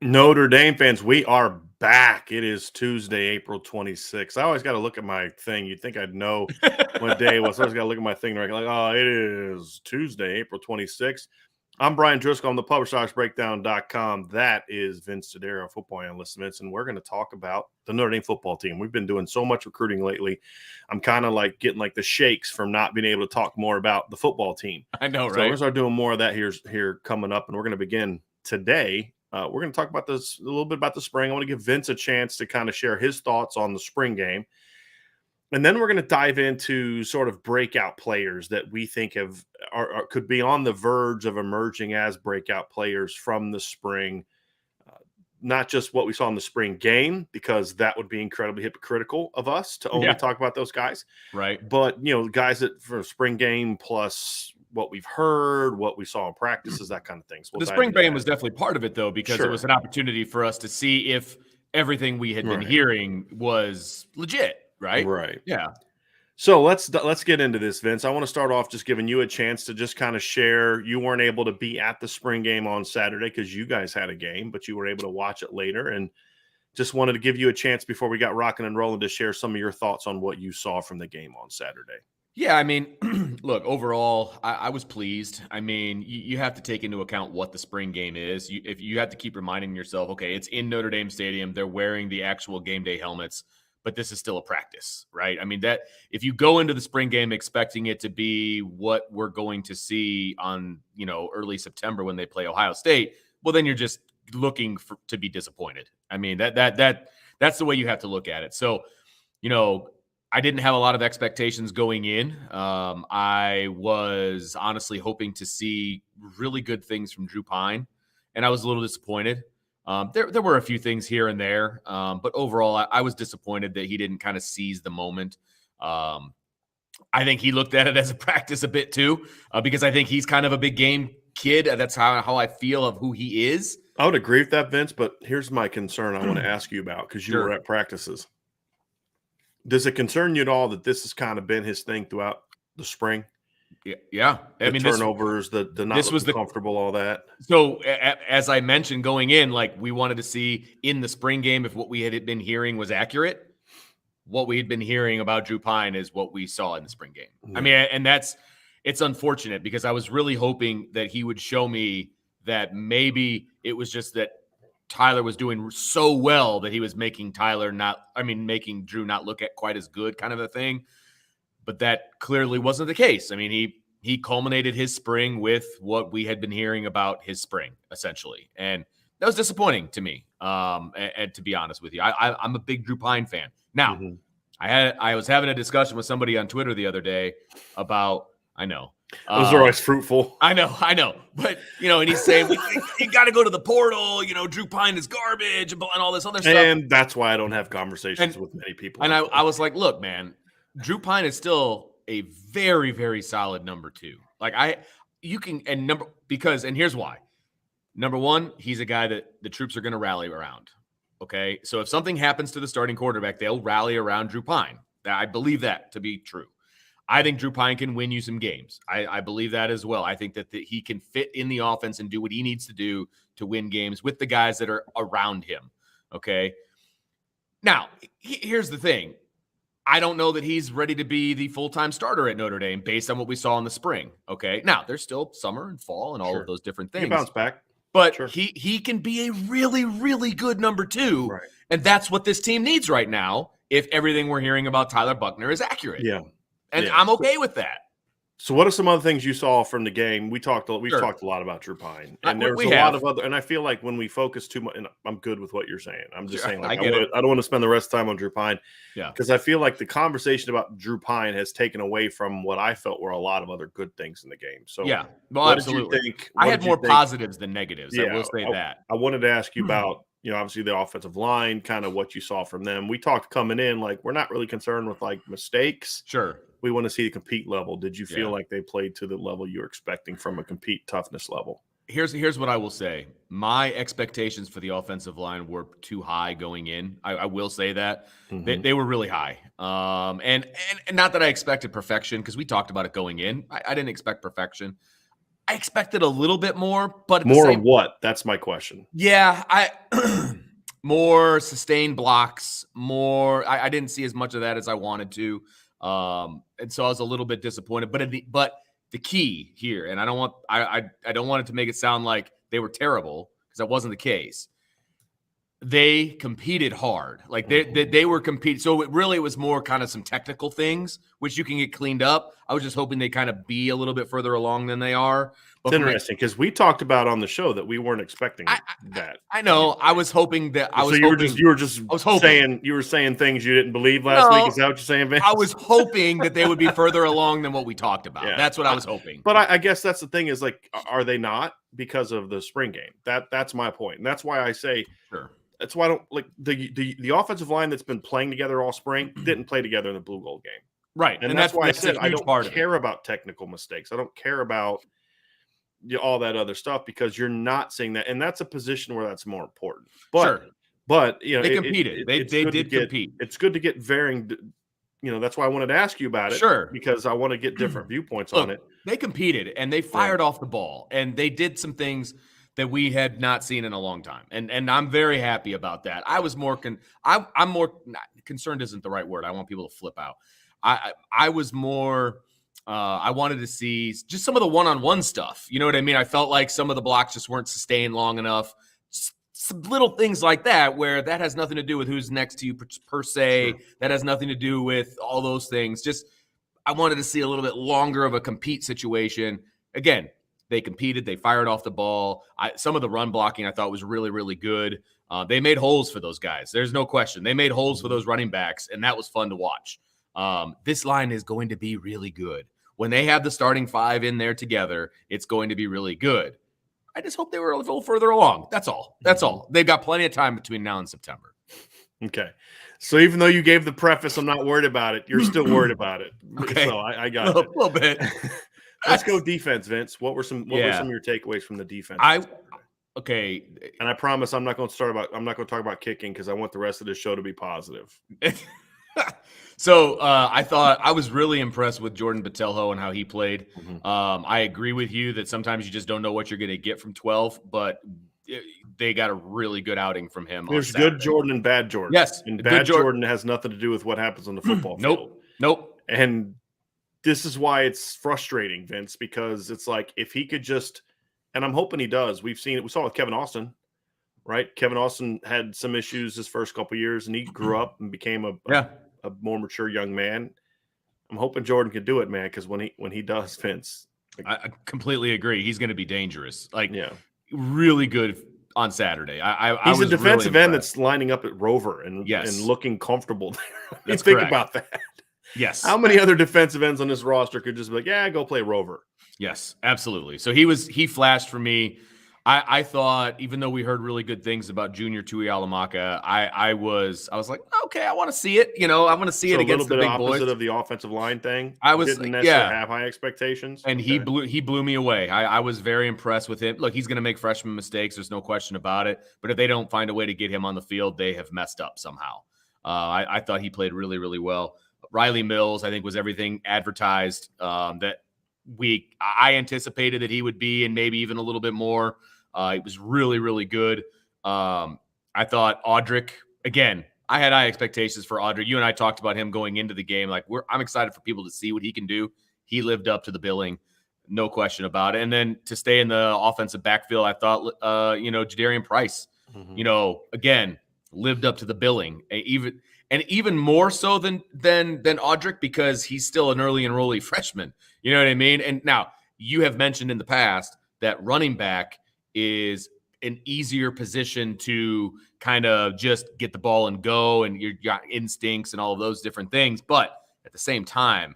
Notre Dame fans, we are back. It is Tuesday, April 26th. I always got to look at my thing. You'd think I'd know what day it was. I always got to look at my thing. Like, oh, it is Tuesday, April 26th. I'm Brian Driscoll. I'm the publisher of breakdown.com. That is Vince Jadarian, football analyst, Vince, and we're going to talk about the Notre Dame football team. We've been doing so much recruiting lately. I'm kind of like getting like the shakes from not being able to talk more about the football team. I know, right? So we're going to start doing more of that here coming up, and we're going to begin today. We're going to talk about this a little bit about the spring. I want to give Vince a chance to kind of share his thoughts on the spring game. And then we're going to dive into sort of breakout players that we think could be on the verge of emerging as breakout players from the spring. Not just what we saw in the spring game, because that would be incredibly hypocritical of us to only talk about those guys. Right. But, guys that for spring game plus what we've heard, what we saw in practices, that kind of thing. So the spring game was definitely part of it, though, because it was an opportunity for us to see if everything we had been hearing was legit, right? Right. Yeah. So let's get into this, Vince. I want to start off just giving you a chance to just kind of share. You weren't able to be at the spring game on Saturday because you guys had a game, but you were able to watch it later, and just wanted to give you a chance before we got rocking and rolling to share some of your thoughts on what you saw from the game on Saturday. Yeah, I mean, look, overall, I was pleased. I mean, you have to take into account what the spring game is. If you have to keep reminding yourself, okay, it's in Notre Dame Stadium. They're wearing the actual game day helmets, but this is still a practice, right? I mean, that if you go into the spring game expecting it to be what we're going to see on, early September when they play Ohio State, well, then you're just looking to be disappointed. I mean, that's the way you have to look at it. So, I didn't have a lot of expectations going in. I was honestly hoping to see really good things from Drew Pyne, and I was a little disappointed. There were a few things here and there, but overall, I was disappointed that he didn't kind of seize the moment. I think he looked at it as a practice a bit too, because I think he's kind of a big game kid. That's how I feel of who he is. I would agree with that, Vince, but here's my concern I want to ask you about, because you were at practices. Does it concern you at all that this has kind of been his thing throughout the spring? Yeah. I mean, turnovers, the not comfortable, all that. So as I mentioned going in, like we wanted to see in the spring game if what we had been hearing was accurate. What we had been hearing about Drew Pyne is what we saw in the spring game. Yeah. I mean, and it's unfortunate because I was really hoping that he would show me that maybe it was just that Tyler was doing so well that he was making making Drew not look at quite as good, kind of a thing. But that clearly wasn't the case. I mean, he culminated his spring with what we had been hearing about his spring, essentially. And that was disappointing to me, and to be honest with you. I'm a big Drew Pyne fan. Now, I was having a discussion with somebody on Twitter the other day about, I know. Those are always fruitful. I know. But, and he's saying, you got to go to the portal. Drew Pyne is garbage and all this other stuff. And that's why I don't have conversations with many people. And I was like, look, man, Drew Pyne is still a very, very solid number two. And here's why. Number one, he's a guy that the troops are going to rally around. Okay. So if something happens to the starting quarterback, they'll rally around Drew Pyne. I believe that to be true. I think Drew Pyne can win you some games. I believe that as well. I think that he can fit in the offense and do what he needs to do to win games with the guys that are around him. Okay. Now, here's the thing. I don't know that he's ready to be the full-time starter at Notre Dame based on what we saw in the spring. Okay. Now, there's still summer and fall and all of those different things. He bounce back. But he can be a really, really good number two. Right. And that's what this team needs right now if everything we're hearing about Tyler Buchner is accurate. Yeah. And I'm okay with that. So what are some other things you saw from the game? We've talked a lot about Drew Pyne, and there's a lot of other. And I feel like when we focus too much, and I'm good with what you're saying. I'm just saying, I don't want to spend the rest of the time on Drew Pyne, because I feel like the conversation about Drew Pyne has taken away from what I felt were a lot of other good things in the game. So absolutely. Did you think? I had more positives than negatives. I will say that. I wanted to ask you about, obviously the offensive line, kind of what you saw from them. We talked coming in, like we're not really concerned with like mistakes. Sure. We want to see the compete level. Did you feel like they played to the level you were expecting from a compete toughness level? Here's what I will say. My expectations for the offensive line were too high going in. I will say that. They were really high. And not that I expected perfection, because we talked about it going in. I didn't expect perfection. I expected a little bit more, but at More the of same, what? That's my question. yeah, more sustained blocks, more. I didn't see as much of that as I wanted to, and so I was a little bit disappointed. But the key here, and I don't want it to make it sound like they were terrible, because that wasn't the case. They competed hard. Like they were competing. So it was more kind of some technical things, which you can get cleaned up. I was just hoping they kind of be a little bit further along than they are. But it's interesting because we talked about on the show that we weren't expecting that. I know. I was hoping that you were just saying things you didn't believe last week. Is that what you're saying, Vince? I was hoping that they would be further along than what we talked about. Yeah. That's what I was hoping. But I guess that's the thing is, like, are they not, because of the spring game? That's my point. And that's why I say, sure. That's why I don't like the offensive line that's been playing together all spring didn't play together in the Blue Gold game. Right. And that's why I said I don't care about technical mistakes. I don't care about all that other stuff, because you're not seeing that. And that's a position where that's more important. But they competed. They did compete. It's good to get varying, that's why I wanted to ask you about it. Sure. Because I want to get different viewpoints on it. They competed and they fired off the ball, and they did some things that we had not seen in a long time. And I'm very happy about that. I was more I'm more concerned isn't the right word. I want people to flip out. I was more I wanted to see just some of the one-on-one stuff. You know what I mean? I felt like some of the blocks just weren't sustained long enough. Some little things like that, where that has nothing to do with who's next to you per se. Sure. That has nothing to do with all those things. Just I wanted to see a little bit longer of a compete situation. Again, they competed. They fired off the ball. Some of the run blocking I thought was really, really good. They made holes for those guys. There's no question. They made holes for those running backs, and that was fun to watch. This line is going to be really good. When they have the starting five in there together, it's going to be really good. I just hope they were a little further along. That's all. That's all. They've got plenty of time between now and September. Okay. So even though you gave the preface, I'm not worried about it, you're still worried about it. Okay. So I got it. A little bit. Let's go defense, Vince. What were some of your takeaways from the defense? Okay. And I promise I'm not going to talk about kicking, because I want the rest of the show to be positive. So I thought I was really impressed with Jordan Botelho and how he played. I agree with you that sometimes you just don't know what you're going to get from 12, but they got a really good outing from him. There's good Jordan and bad Jordan. Yes. And bad Jordan has nothing to do with what happens on the football field. Nope. And this is why it's frustrating, Vince, because it's like, if he could just, and I'm hoping he does. We saw it with Kevin Austin, right? Kevin Austin had some issues his first couple of years, and he grew up and became a more mature young man. I'm hoping Jordan can do it, man, because when he does, Vince. I completely agree. He's going to be dangerous. Really good on Saturday. He's a defensive end that's lining up at Rover and looking comfortable there. That's think correct. About that. Yes. How many other defensive ends on this roster could just be like, go play Rover? Yes, absolutely. So he flashed for me. I thought, even though we heard really good things about Junior Tui Alamaka, I was like, okay, I want to see it. I want to see it against the big boys. A little bit opposite of the offensive line thing. I didn't necessarily have high expectations. And he blew me away. I was very impressed with him. Look, he's going to make freshman mistakes. There's no question about it. But if they don't find a way to get him on the field, they have messed up somehow. I thought he played really, really well. Riley Mills, I think, was everything advertised that I anticipated that he would be, and maybe even a little bit more. It was really, really good. I thought Audric, again, I had high expectations for Audric. You and I talked about him going into the game. I'm excited for people to see what he can do. He lived up to the billing, no question about it. And then to stay in the offensive backfield, I thought, Jadarian Price, again, lived up to the billing. Even more so than Audric, because he's still an early enrollee freshman. You know what I mean? And now you have mentioned in the past that running back is an easier position to kind of just get the ball and go, and you got instincts and all of those different things. But at the same time,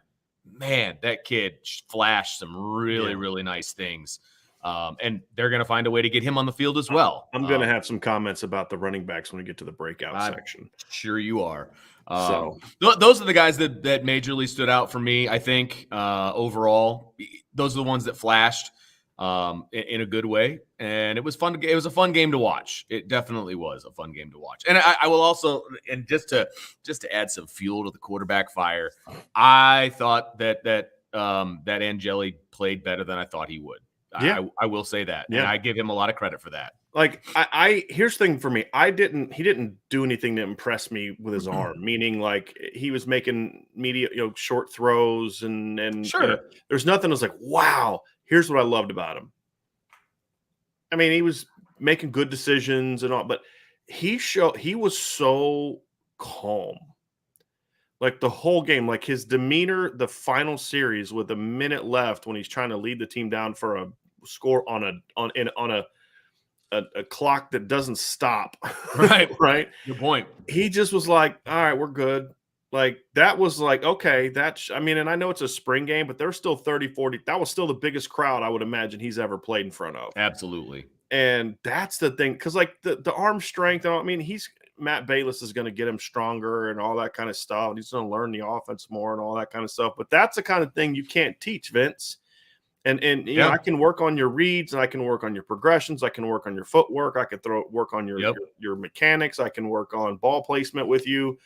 man, that kid flashed some really, really nice things. And they're going to find a way to get him on the field as well. I'm going to have some comments about the running backs when we get to the breakout section. Sure you are. Those are the guys that majorly stood out for me, I think, overall. Those are the ones that flashed in a good way. And it was fun. It was a fun game to watch. It definitely was a fun game to watch. And I will also, and just to add some fuel to the quarterback fire, I thought that Angeli played better than I thought he would. Yeah. I will say that. Yeah. And I give him a lot of credit for that. Like I here's the thing for me. He didn't do anything to impress me with his arm, meaning like he was making short throws and Sure. there's nothing that was like, wow, here's what I loved about him. I mean, he was making good decisions and all, but he was so calm. Like the whole game, like his demeanor, the final series with a minute left when he's trying to lead the team down for a score on a clock that doesn't stop. Right. Right. Good point. He just was like, all right, we're good. Like that was like, okay, I mean, and I know it's a spring game, but there's still 30, 40. That was still the biggest crowd I would imagine he's ever played in front of. Absolutely. And that's the thing. Cause like the arm strength, I mean, Matt Bayless is going to get him stronger and all that kind of stuff. He's going to learn the offense more and all that kind of stuff. But that's the kind of thing you can't teach, Vince. And you know, I can work on your reads and I can work on your progressions. I can work on your footwork. I can work on your mechanics. I can work on ball placement with you.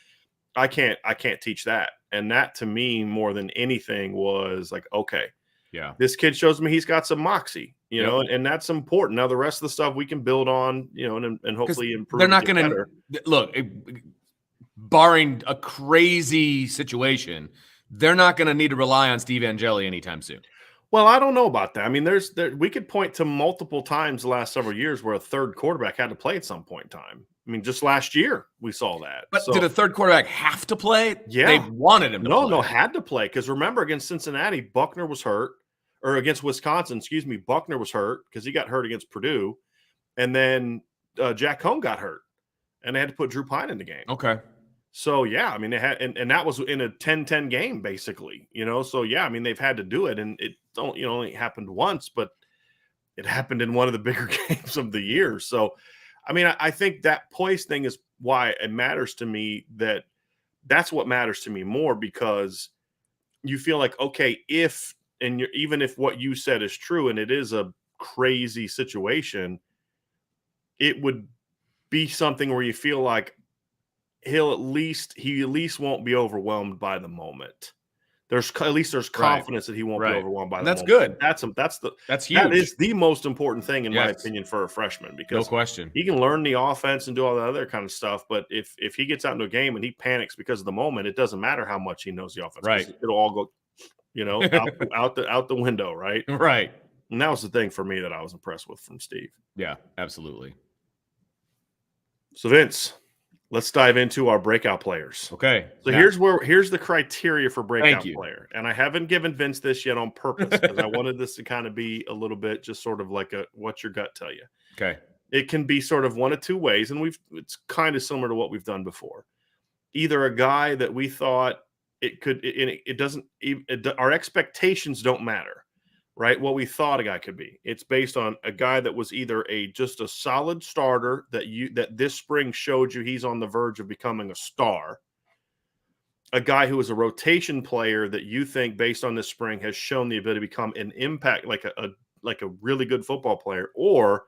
I can't teach that. And that to me, more than anything, was like, okay, yeah, this kid shows me he's got some moxie, you know, and that's important. Now the rest of the stuff we can build on, you know, and hopefully improve. They're not going to look, barring a crazy situation, they're not going to need to rely on Steve Angeli anytime soon. Well, I don't know about that. I mean, we could point to multiple times the last several years where a third quarterback had to play at some point in time. I mean, just last year we saw that. But did a third quarterback have to play? Yeah. They wanted him to play. No, had to play. Because remember, against Cincinnati, Buckner was hurt. Or against Wisconsin, Buckner was hurt because he got hurt against Purdue. And then Jack Cohn got hurt. And they had to put Drew Pine in the game. Okay. So, yeah, I mean, they had – and that was in a 10-10 game, basically. You know, so, yeah, I mean, they've had to do it. And it only happened once, but it happened in one of the bigger games of the year. So, I mean, I think that poise thing is why it matters to me. That's what matters to me more, because you feel like, okay, even if what you said is true and it is a crazy situation, it would be something where you feel like he at least won't be overwhelmed by the moment. There's confidence that he won't be overwhelmed by the moment. That's good. That's huge. That is the most important thing in my opinion for a freshman, because no question, he can learn the offense and do all the other kind of stuff. But if he gets out into a game and he panics because of the moment, it doesn't matter how much he knows the offense. Right. It'll all go, out the window. Right. Right. And that was the thing for me that I was impressed with from Steve. Yeah, absolutely. So Vince, let's dive into our breakout players. Okay. So here's the criteria for breakout player. And I haven't given Vince this yet on purpose, because I wanted this to kind of be a little bit just sort of like what's your gut tell you. Okay. It can be sort of one of two ways, and it's kind of similar to what we've done before. Either a guy that we thought our expectations don't matter, right? What we thought a guy could be. It's based on a guy that was either just a solid starter that this spring showed you he's on the verge of becoming a star. A guy who is a rotation player that you think based on this spring has shown the ability to become an impact, like a really good football player, or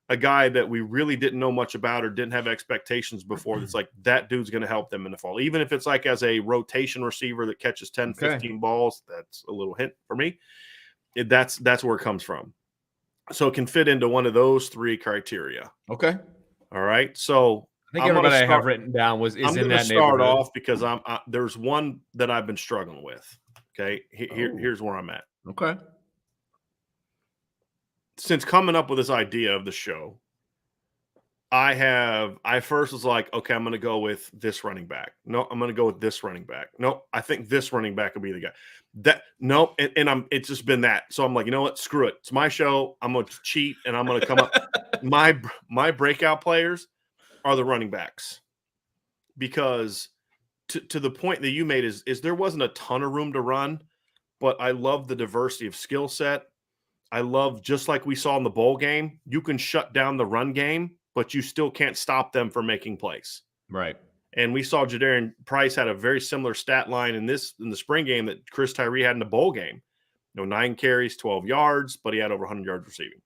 a guy that we really didn't know much about or didn't have expectations before. That's like, that dude's going to help them in the fall. Even if it's like as a rotation receiver that catches 10, 15 balls, that's a little hint for me. That's where it comes from. So it can fit into one of those three criteria. Okay. All right. So I think everybody I have written down is in that neighborhood. I'm going to start off because there's one that I've been struggling with. Okay. Here's where I'm at. Okay. Since coming up with this idea of the show, I first was like, okay, I'm going to go with this running back. No, I'm going to go with this running back. No, I think this running back will be the guy. It's just been that. So I'm like, you know what? Screw it. It's my show. I'm going to cheat and I'm going to come up. My breakout players are the running backs, because to the point that you made is there wasn't a ton of room to run, but I love the diversity of skill set. I love, just like we saw in the bowl game, you can shut down the run game, but you still can't stop them from making plays. Right. And we saw Jadarian Price had a very similar stat line in the spring game that Chris Tyree had in the bowl game. 9 carries, 12 yards, but he had over 100 yards receiving.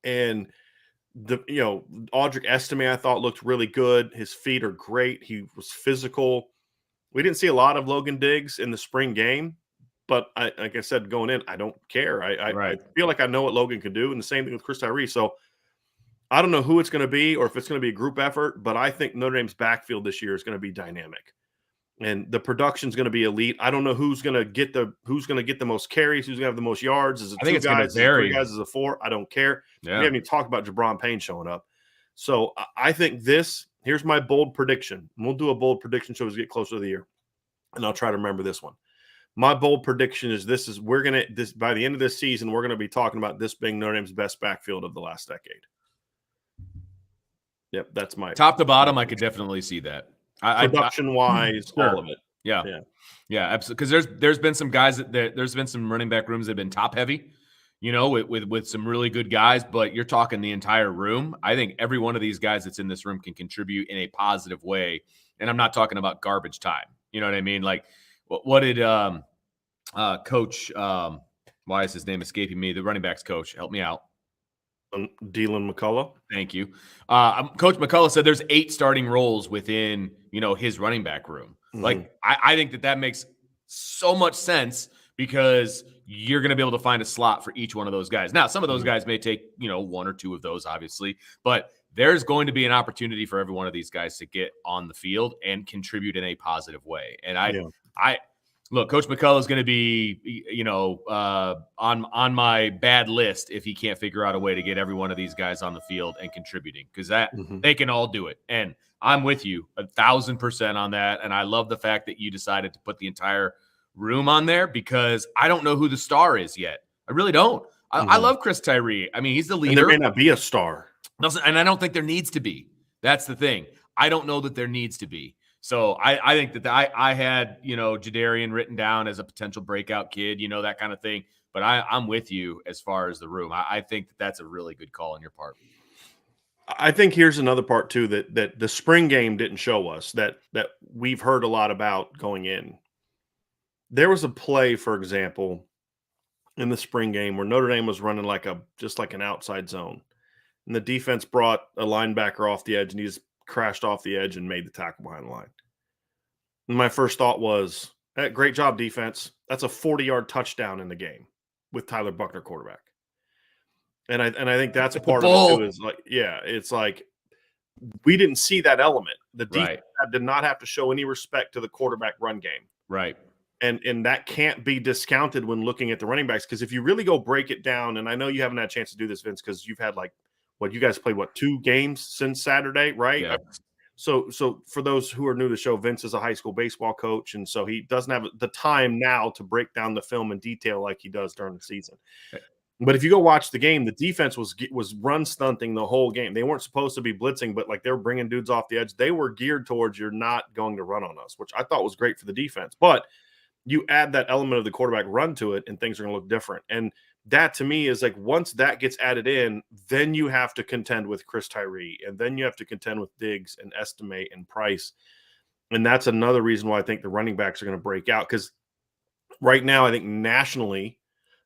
And Audric Estime, I thought, looked really good. His feet are great. He was physical. We didn't see a lot of Logan Diggs in the spring game, but like I said, going in, I don't care. I Right. feel like I know what Logan can do, and the same thing with Chris Tyree. So I don't know who it's going to be or if it's going to be a group effort, but I think Notre Dame's backfield this year is going to be dynamic, and the production is going to be elite. I don't know who's going to get the most carries, who's going to have the most yards. Is it I think two it's going to guys? Is it vary. three guys? Is it four? I don't care. Yeah. We haven't even talked about Jabron Payne showing up. So I think here's my bold prediction. We'll do a bold prediction show as we get closer to the year, and I'll try to remember this one. My bold prediction is by the end of this season, we're going to be talking about this being Notre Dame's best backfield of the last decade. Yep, that's my top to bottom. I could definitely see that. Production-wise, sure. all of it. Yeah, absolutely. Because there's been some guys there's been some running back rooms that have been top heavy, with some really good guys. But you're talking the entire room. I think every one of these guys that's in this room can contribute in a positive way, and I'm not talking about garbage time. You know what I mean? Like, what did Coach? Why is his name escaping me? The running backs coach. Help me out. Dylan Mccullough. Thank you. Coach Mccullough said there's 8 starting roles within, his running back room. Mm-hmm. Like, I think that makes so much sense because you're going to be able to find a slot for each one of those guys. Now, some of those guys may take, 1 or 2 of those, obviously, but there's going to be an opportunity for every one of these guys to get on the field and contribute in a positive way. And look, Coach McCullough is going to be, on my bad list if he can't figure out a way to get every one of these guys on the field and contributing, because they can all do it. And I'm with you 1,000% on that. And I love the fact that you decided to put the entire room on there, because I don't know who the star is yet. I really don't. I love Chris Tyree. I mean, he's the leader. And there may not be a star. And I don't think there needs to be. That's the thing. I don't know that there needs to be. So I think that I had, Jadarian written down as a potential breakout kid, that kind of thing. But I'm with you as far as the room. I think that that's a really good call on your part. I think here's another part too that the spring game didn't show us that we've heard a lot about going in. There was a play, for example, in the spring game where Notre Dame was running just like an outside zone, and the defense brought a linebacker off the edge, and he just crashed off the edge and made the tackle behind the line. And my first thought was, hey, great job, defense. That's a 40-yard touchdown in the game with Tyler Buckner quarterback. And I think that's a part of it too, is it's like we didn't see that element. The defense did not have to show any respect to the quarterback run game. Right. And that can't be discounted when looking at the running backs, because if you really go break it down, and I know you haven't had a chance to do this, Vince, because you've had you guys played 2 games since Saturday, right? Yeah. So for those who are new to the show, Vince is a high school baseball coach, and so he doesn't have the time now to break down the film in detail like he does during the season. But if you go watch the game, the defense was run stunting the whole game. They weren't supposed to be blitzing, but they were bringing dudes off the edge. They were geared towards, you're not going to run on us, which I thought was great for the defense. But you add that element of the quarterback run to it, and things are going to look different. And that to me is once that gets added in, then you have to contend with Chris Tyree, and then you have to contend with Diggs and Estimate and Price. And that's another reason why I think the running backs are going to break out, because right now I think nationally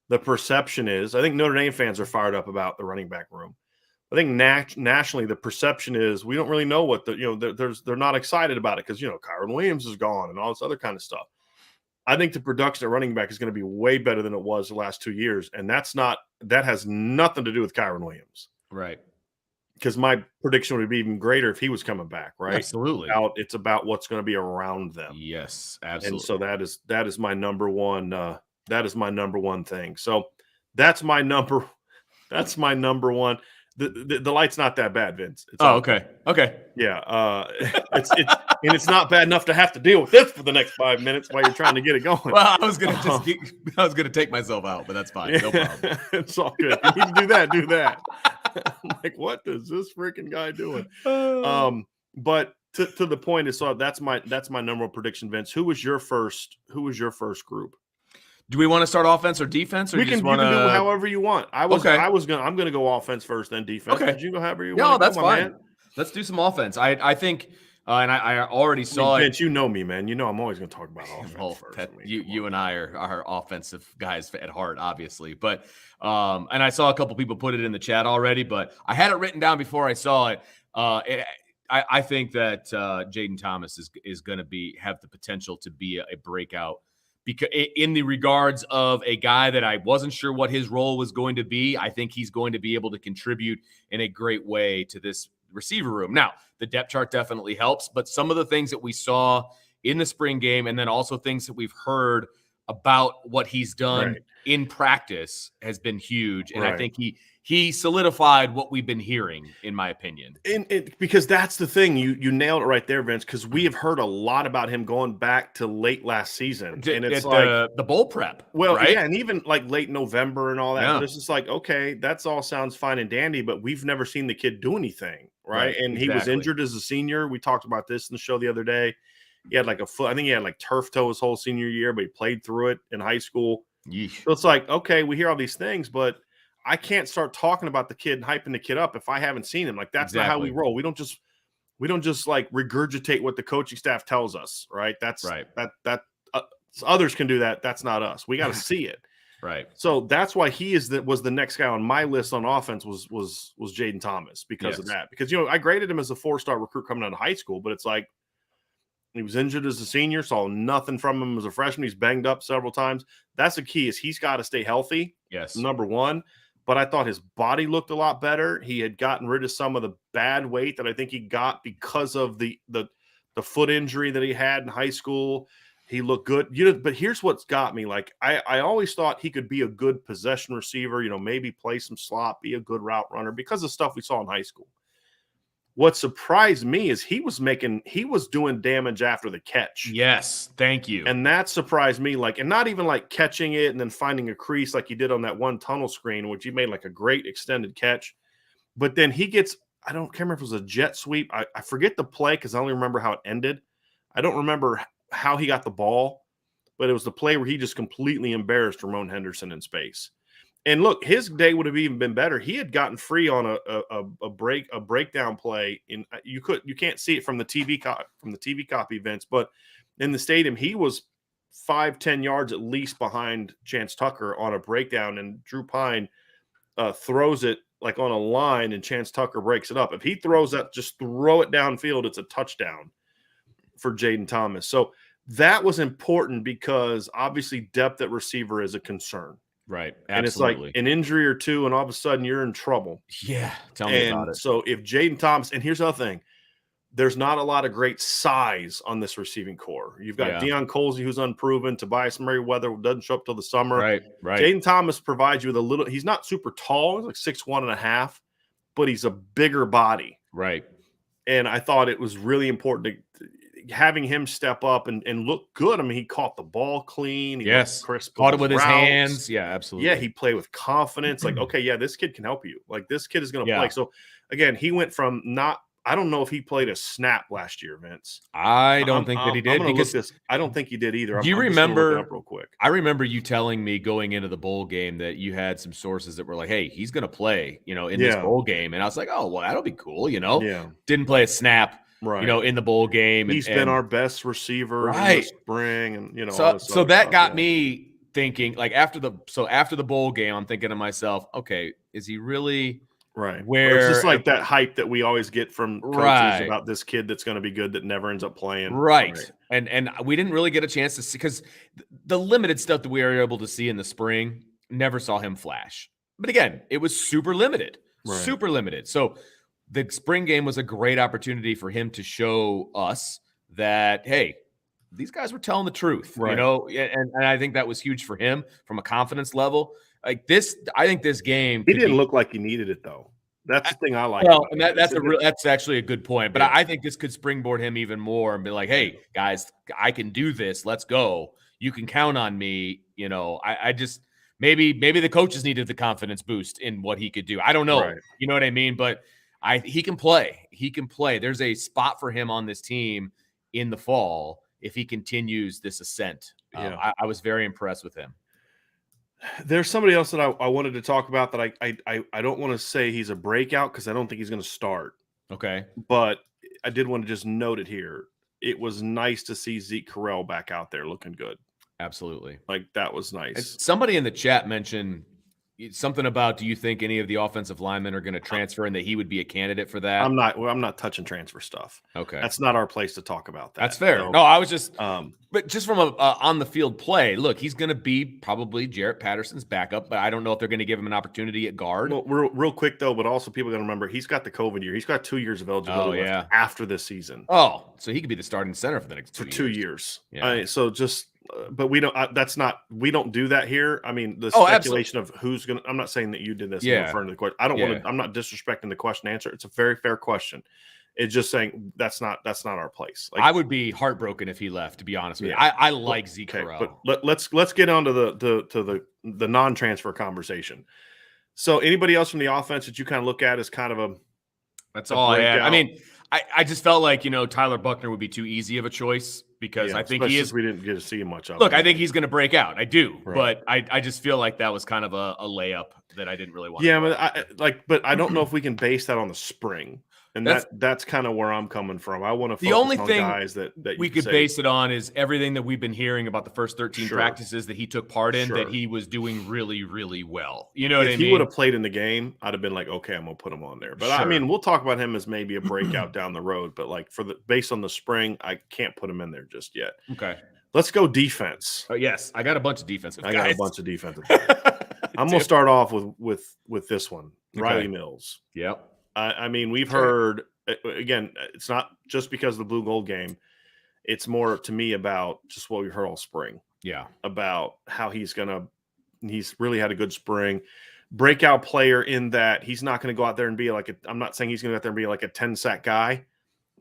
the perception is, I think Notre Dame fans are fired up about the running back room. I think nationally the perception is we don't really know what they're not excited about it because, Kyron Williams is gone and all this other kind of stuff. I think the production at running back is going to be way better than it was the last 2 years. And that has nothing to do with Kyron Williams. Right. Because my prediction would be even greater if he was coming back, right? Absolutely. It's about what's going to be around them. Yes, absolutely. And so that is my number one. That is my number one thing. So that's my number one. The light's not that bad, Vince. Okay. Yeah. It's not bad enough to have to deal with this for the next 5 minutes while you're trying to get it going. Well, I was gonna take myself out, but that's fine. No problem. It's all good. You need to do that. I'm like, what is this freaking guy doing? But to the point is, so that's my number one prediction, Vince. Who was your first group? Do we want to start offense or defense, or you can do however you want. I'm gonna go offense first, then defense. Okay. Did you go however you want? No, that's fine. Man. Let's do some offense. I think, and I already saw Vince, you know me, man. You know I'm always gonna talk about offense first. You and I are offensive guys at heart, obviously. But and I saw a couple people put it in the chat already, but I had it written down before I saw it. I think that Jayden Thomas is going to have the potential to be a breakout because in the regards of a guy that I wasn't sure what his role was going to be, I think he's going to be able to contribute in a great way to this receiver room. Now, the depth chart definitely helps, but some of the things that we saw in the spring game and then also things that we've heard about what he's done in practice has been huge. And I think he solidified what we've been hearing, in my opinion. And because that's the thing, you nailed it right there, Vince, because we have heard a lot about him going back to late last season. And it's like the bowl prep. Well, right? yeah, and even like late November and all that. But it's just like, okay, that's all sounds fine and dandy, but we've never seen the kid do anything, right? And he was injured as a senior. We talked about this in the show the other day. He had like I think he had like turf toe his whole senior year, but he played through it in high school. Yeesh. So it's like, okay, we hear all these things, but I can't start talking about the kid and hyping the kid up if I haven't seen him. Like that's not how we roll. We don't just like regurgitate what the coaching staff tells us, right? That's that others can do that. That's not us. We got to see it. Right. So that's why he was the next guy on my list on offense was Jaden Thomas because of that. Because I graded him as a 4-star recruit coming out of high school, but it's like he was injured as a senior, saw nothing from him as a freshman. He's banged up several times. That's the key is he's got to stay healthy. Yes. Number one. But I thought his body looked a lot better. He had gotten rid of some of the bad weight that I think he got because of the foot injury that he had in high school. He looked good. But here's what's got me. Like I always thought he could be a good possession receiver, maybe play some slot, be a good route runner because of stuff we saw in high school. What surprised me is he was doing damage after the catch. Yes, thank you. And that surprised me, and not even like catching it and then finding a crease like he did on that one tunnel screen, which he made like a great extended catch. But then he gets, I can't remember if it was a jet sweep. I forget the play because I only remember how it ended. I don't remember how he got the ball, but it was the play where he just completely embarrassed Ramon Henderson in space. And look, his day would have even been better. He had gotten free on a breakdown play. You can't see it from the TV copy events, but in the stadium, he was 5-10 yards at least behind Chance Tucker on a breakdown, and Drew Pine throws it like on a line, and Chance Tucker breaks it up. If he throws that, just throw it downfield, it's a touchdown for Jaden Thomas. So that was important because obviously depth at receiver is a concern. Right. Absolutely. And it's like an injury or two, and all of a sudden you're in trouble. Yeah. Tell me about it. So if Jaden Thomas, and here's the other thing, there's not a lot of great size on this receiving core. You've got Deion Colsey, who's unproven. Tobias Merriweather doesn't show up till the summer. Right. Jaden Thomas provides you with a little, he's not super tall. He's like 6'1.5", but he's a bigger body. Right. And I thought it was really important to having him step up and look good. I mean, he caught the ball clean. He crisp. Caught it with his hands. Yeah, absolutely. Yeah, he played with confidence. Like, okay, yeah, this kid can help you. Like, this kid is going to play. So, again, he went from I don't know if he played a snap last year, Vince. I don't think that he did. I don't think he did either. Do you remember? Up real quick. I remember you telling me going into the bowl game that you had some sources that were like, "Hey, he's going to play, in this bowl game," and I was like, "Oh, well, that'll be cool." Didn't play a snap. Right. In the bowl game. He's been our best receiver in the spring. And, so that got me thinking, like, after the bowl game, I'm thinking to myself, okay, is he really where it's just like that hype that we always get from coaches about this kid that's going to be good that never ends up playing. Right. And we didn't really get a chance to see, because the limited stuff that we were able to see in the spring, never saw him flash. But again, it was super limited. So the spring game was a great opportunity for him to show us that, hey, these guys were telling the truth, and I think that was huge for him from a confidence level. Like this, I think this game, he didn't look like he needed it though. That's the thing I like. Well, and that's actually a good point. But I think this could springboard him even more and be like, hey, guys, I can do this. Let's go. You can count on me. I just maybe the coaches needed the confidence boost in what he could do. I don't know. Right. You know what I mean? But he can play. He can play. There's a spot for him on this team in the fall if he continues this ascent. I was very impressed with him. There's somebody else that I wanted to talk about that I don't want to say he's a breakout because I don't think he's going to start. Okay. But I did want to just note it here. It was nice to see Zeke Carell back out there looking good. Absolutely. Like, that was nice. Somebody in the chat mentioned something about, do you think any of the offensive linemen are going to transfer and that he would be a candidate for that? I'm not touching transfer stuff. Okay. That's not our place to talk about that. That's fair. So, No, I was just but just from a on the field play, look, he's going to be probably Jarrett Patterson's backup, but I don't know if they're going to give him an opportunity at guard. Well, real quick though, but also people got to remember he's got the COVID year. He's got 2 years of eligibility left after this season. Oh, so he could be the starting center for the next 2 years. Yeah. So just but we don't. We don't do that here. I mean, the speculation of who's going to. I'm not saying that you did this. Yeah. I'm referring to the question. I don't want to. I'm not disrespecting the question answer. It's a very fair question. It's just saying that's not our place. Like, I would be heartbroken if he left. To be honest with you, I like Zeke Carell. But let's get on to the non-transfer conversation. So anybody else from the offense that you kind of look at as kind of a that's all I had. I mean, I just felt like Tyler Buckner would be too easy of a choice. Because I think he is. We didn't get to see much of. Look, I think he's going to break out. I do, but I just feel like that was kind of a layup that I didn't really want. Yeah, but I don't know if we can base that on the spring, and that's kind of where I'm coming from. I want to focus the only on thing guys that we could base it on is everything that we've been hearing about the first 13 practices that he took part in. That he was doing really, really well. You know what I mean? If he would have played in the game, I'd have been like, okay, I'm gonna put him on there. But I mean, we'll talk about him as maybe a breakout down the road. But like based on the spring, I can't put him in there just yet. Okay. Let's go defense. Oh, yes. I got a bunch of defensive guys. I got a bunch of defensive guys. I'm going to start off with this one, Riley Mills. Yep. I mean, we've heard, again, it's not just because of the blue gold game. It's more to me about just what we heard all spring. Yeah. About how he's really had a good spring. Breakout player in that he's not going to go out there and be like, I'm not saying he's going to go out there and be like a 10-sack guy,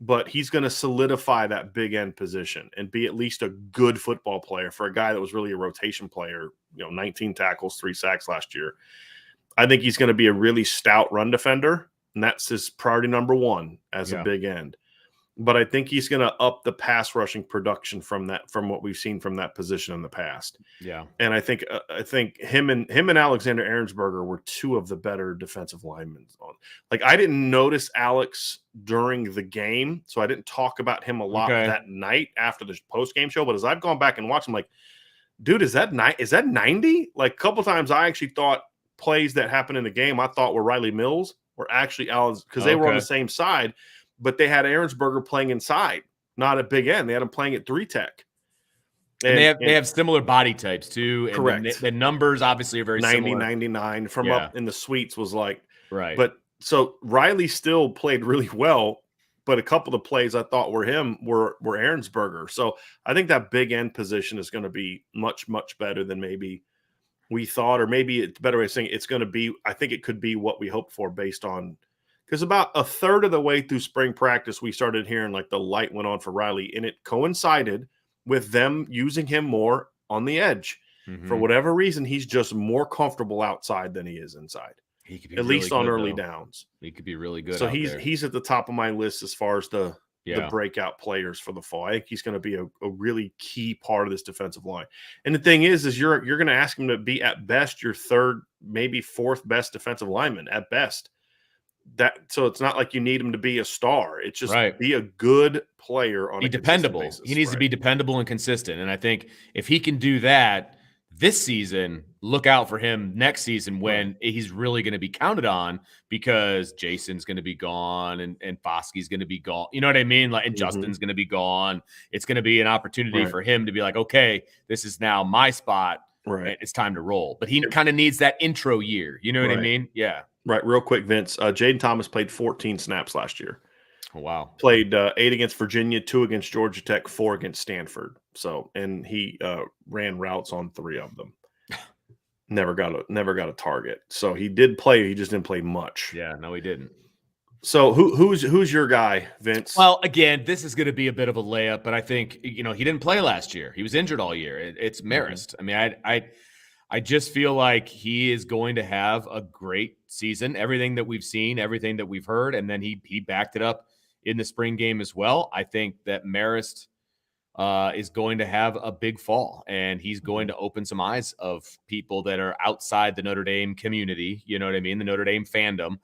but he's going to solidify that big end position and be at least a good football player for a guy that was really a rotation player, 19 tackles, 3 sacks last year. I think he's going to be a really stout run defender, and that's his priority number one as a big end. But I think he's going to up the pass rushing production from what we've seen from that position in the past. Yeah. And I think him and Alexander Ahrensberger were two of the better defensive linemen on. Like, I didn't notice Alex during the game, so I didn't talk about him a lot that night after the post game show. But as I've gone back and watched, I'm like, dude, is that 90? Like, a couple times I actually thought plays that happened in the game I thought were Riley Mills were actually Alex, because they were on the same side. But they had Ahrensberger playing inside, not at big end. They had him playing at 3-tech. And they have similar body types too. And correct. The numbers obviously are very 90, similar. 99 from up in the suites was like right. But so Riley still played really well, but a couple of plays I thought were Ahrensberger. So I think that big end position is going to be much, much better than maybe we thought, or maybe it's a better way of saying it's going to be. I think it could be what we hoped for based on. Because about a third of the way through spring practice, we started hearing like the light went on for Riley, and it coincided with them using him more on the edge. Mm-hmm. For whatever reason, he's just more comfortable outside than he is inside. He could be at least on early downs. He could be really good. So he's at the top of my list as far as the breakout players for the fall. I think he's going to be a really key part of this defensive line. And the thing is you're going to ask him to be at best your third, maybe fourth best defensive lineman at best. So it's not like you need him to be a star. It's just be a good player on a dependable basis. He needs to be dependable and consistent. And I think if he can do that this season, look out for him next season when he's really going to be counted on, because Jason's going to be gone and Foskey's going to be gone. You know what I mean? Like, and Justin's going to be gone. It's going to be an opportunity for him to be like, okay, this is now my spot. Right. It's time to roll. But he kind of needs that intro year. You know what I mean? Yeah. Right. Real quick, Vince. Jayden Thomas played 14 snaps last year. Oh, wow. Played 8 against Virginia, 2 against Georgia Tech, 4 against Stanford. So, and he ran routes on 3 of them. Never got a target. So he did play. He just didn't play much. Yeah. No, he didn't. So who's your guy, Vince? Well, again, this is going to be a bit of a layup, but I think he didn't play last year. He was injured all year. It's Marist. Mm-hmm. I mean, I just feel like he is going to have a great season. Everything that we've seen, everything that we've heard, and then he backed it up in the spring game as well. I think that Marist is going to have a big fall, and he's going to open some eyes of people that are outside the Notre Dame community. You know what I mean? The Notre Dame fandom,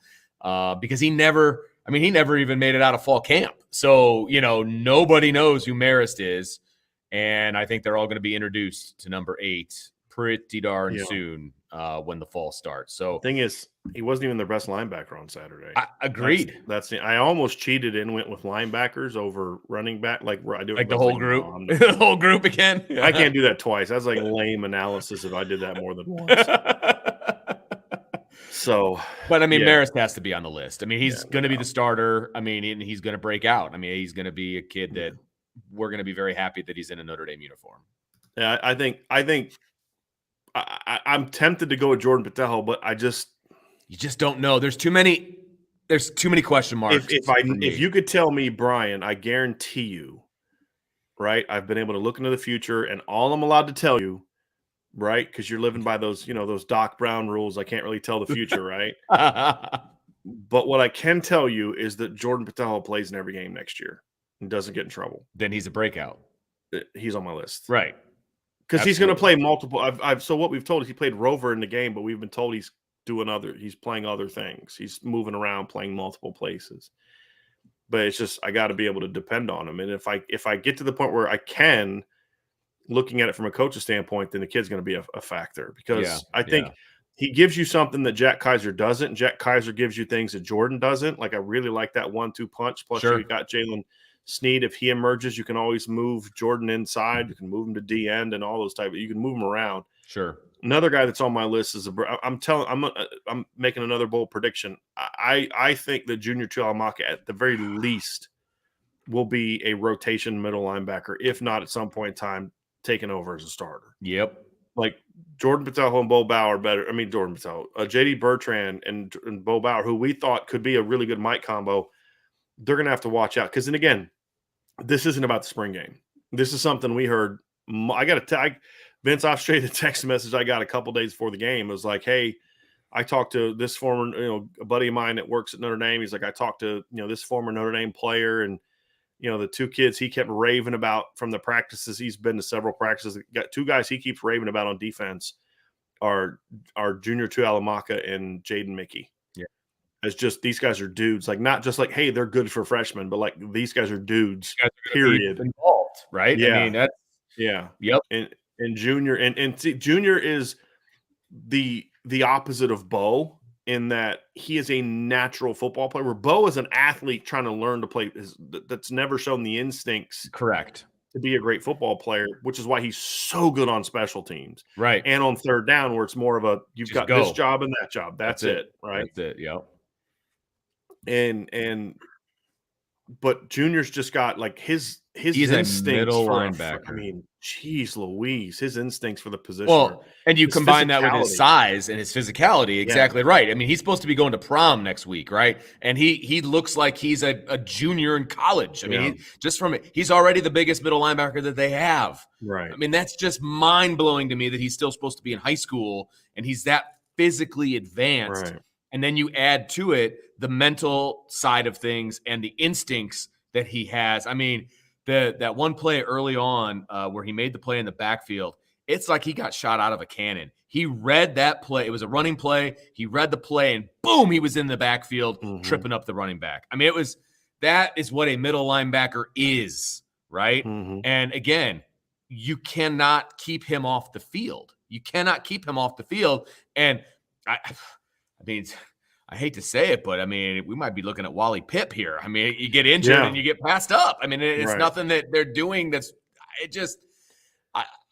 because he never even made it out of fall camp. So, nobody knows who Marist is. And I think they're all going to be introduced to number 8 pretty darn soon. when the fall starts. So the thing is, he wasn't even their best linebacker on Saturday. Agreed. I almost cheated and went with linebackers over running back. Like I do, like the whole group, no, the whole group again. I can't do that twice. That's like lame analysis if I did that more than once. So, but I mean, yeah. Marist has to be on the list. I mean, he's going to be the starter. I mean, and he's going to break out. I mean, he's going to be a kid that we're going to be very happy that he's in a Notre Dame uniform. Yeah, I think I'm tempted to go with Jordan Patel, but you just don't know. There's too many question marks. If you could tell me, Brian, I guarantee you, right? I've been able to look into the future, and all I'm allowed to tell you, right? Because you're living by those, those Doc Brown rules. I can't really tell the future, right? But what I can tell you is that Jordan Patel plays in every game next year and doesn't get in trouble. Then he's a breakout. He's on my list, right? Because he's going to play multiple. So what we've told is he played Rover in the game, but we've been told he's playing other things. He's moving around, playing multiple places. But it's just I got to be able to depend on him. And if I get to the point where I can, looking at it from a coach's standpoint, then the kid's going to be a factor. Because I think he gives you something that Jack Kaiser doesn't. Jack Kaiser gives you things that Jordan doesn't. Like I really like that 1-2 punch. Plus you got Jalen Sneed. If he emerges, you can always move Jordan inside. You can move him to D end and all those you can move him around. Sure. Another guy that's on my list is I'm making another bold prediction. I think that Junior Tuihalamaka at the very least will be a rotation middle linebacker, if not at some point in time taking over as a starter. Yep. Like Jordan Patel and Bo Bauer better. I mean Jordan Patel, JD Bertrand and Bo Bauer, who we thought could be a really good Mike combo. They're going to have to watch out because then again, this isn't about the spring game. This is something we heard. I got to tag Vince off straight. The text message I got a couple days before the game was like, "Hey, I talked to this former, a buddy of mine that works at Notre Dame. He's like, I talked to this former Notre Dame player, and the two kids he kept raving about from the practices. He's been to several practices. Got two guys he keeps raving about on defense are Junior Tuihalamaka and Jaden Mickey. Yeah, it's just these guys are dudes. Like not just like, hey, they're good for freshmen, but like these guys are dudes. Guys are period. Involved, right? Yeah. I mean that's Yep. And Junior and see, Junior is the opposite of Bo in that he is a natural football player. Where Bo is an athlete trying to learn to play that's never shown the instincts. Correct. To be a great football player, which is why he's so good on special teams. Right. And on third down where it's more of you've just got this job and that job. That's it. Right. That's it. Yep. But Junior's just got like his he's instincts a middle linebacker. I mean, geez Louise, his instincts for the position. Well, and you combine that with his size and his physicality. Exactly right. I mean, he's supposed to be going to prom next week, right? And he looks like he's a junior in college. I mean, he's already the biggest middle linebacker that they have. Right. I mean, that's just mind blowing to me that he's still supposed to be in high school and he's that physically advanced. Right. And then you add to it the mental side of things and the instincts that he has. I mean, that one play early on where he made the play in the backfield, it's like he got shot out of a cannon. He read that play. It was a running play. He read the play, and boom, he was in the backfield tripping up the running back. I mean, that is what a middle linebacker is, right? And again, you cannot keep him off the field. And I mean, I hate to say it, but I mean, we might be looking at Wally Pipp here. I mean, you get injured and you get passed up. I mean, it's nothing that they're doing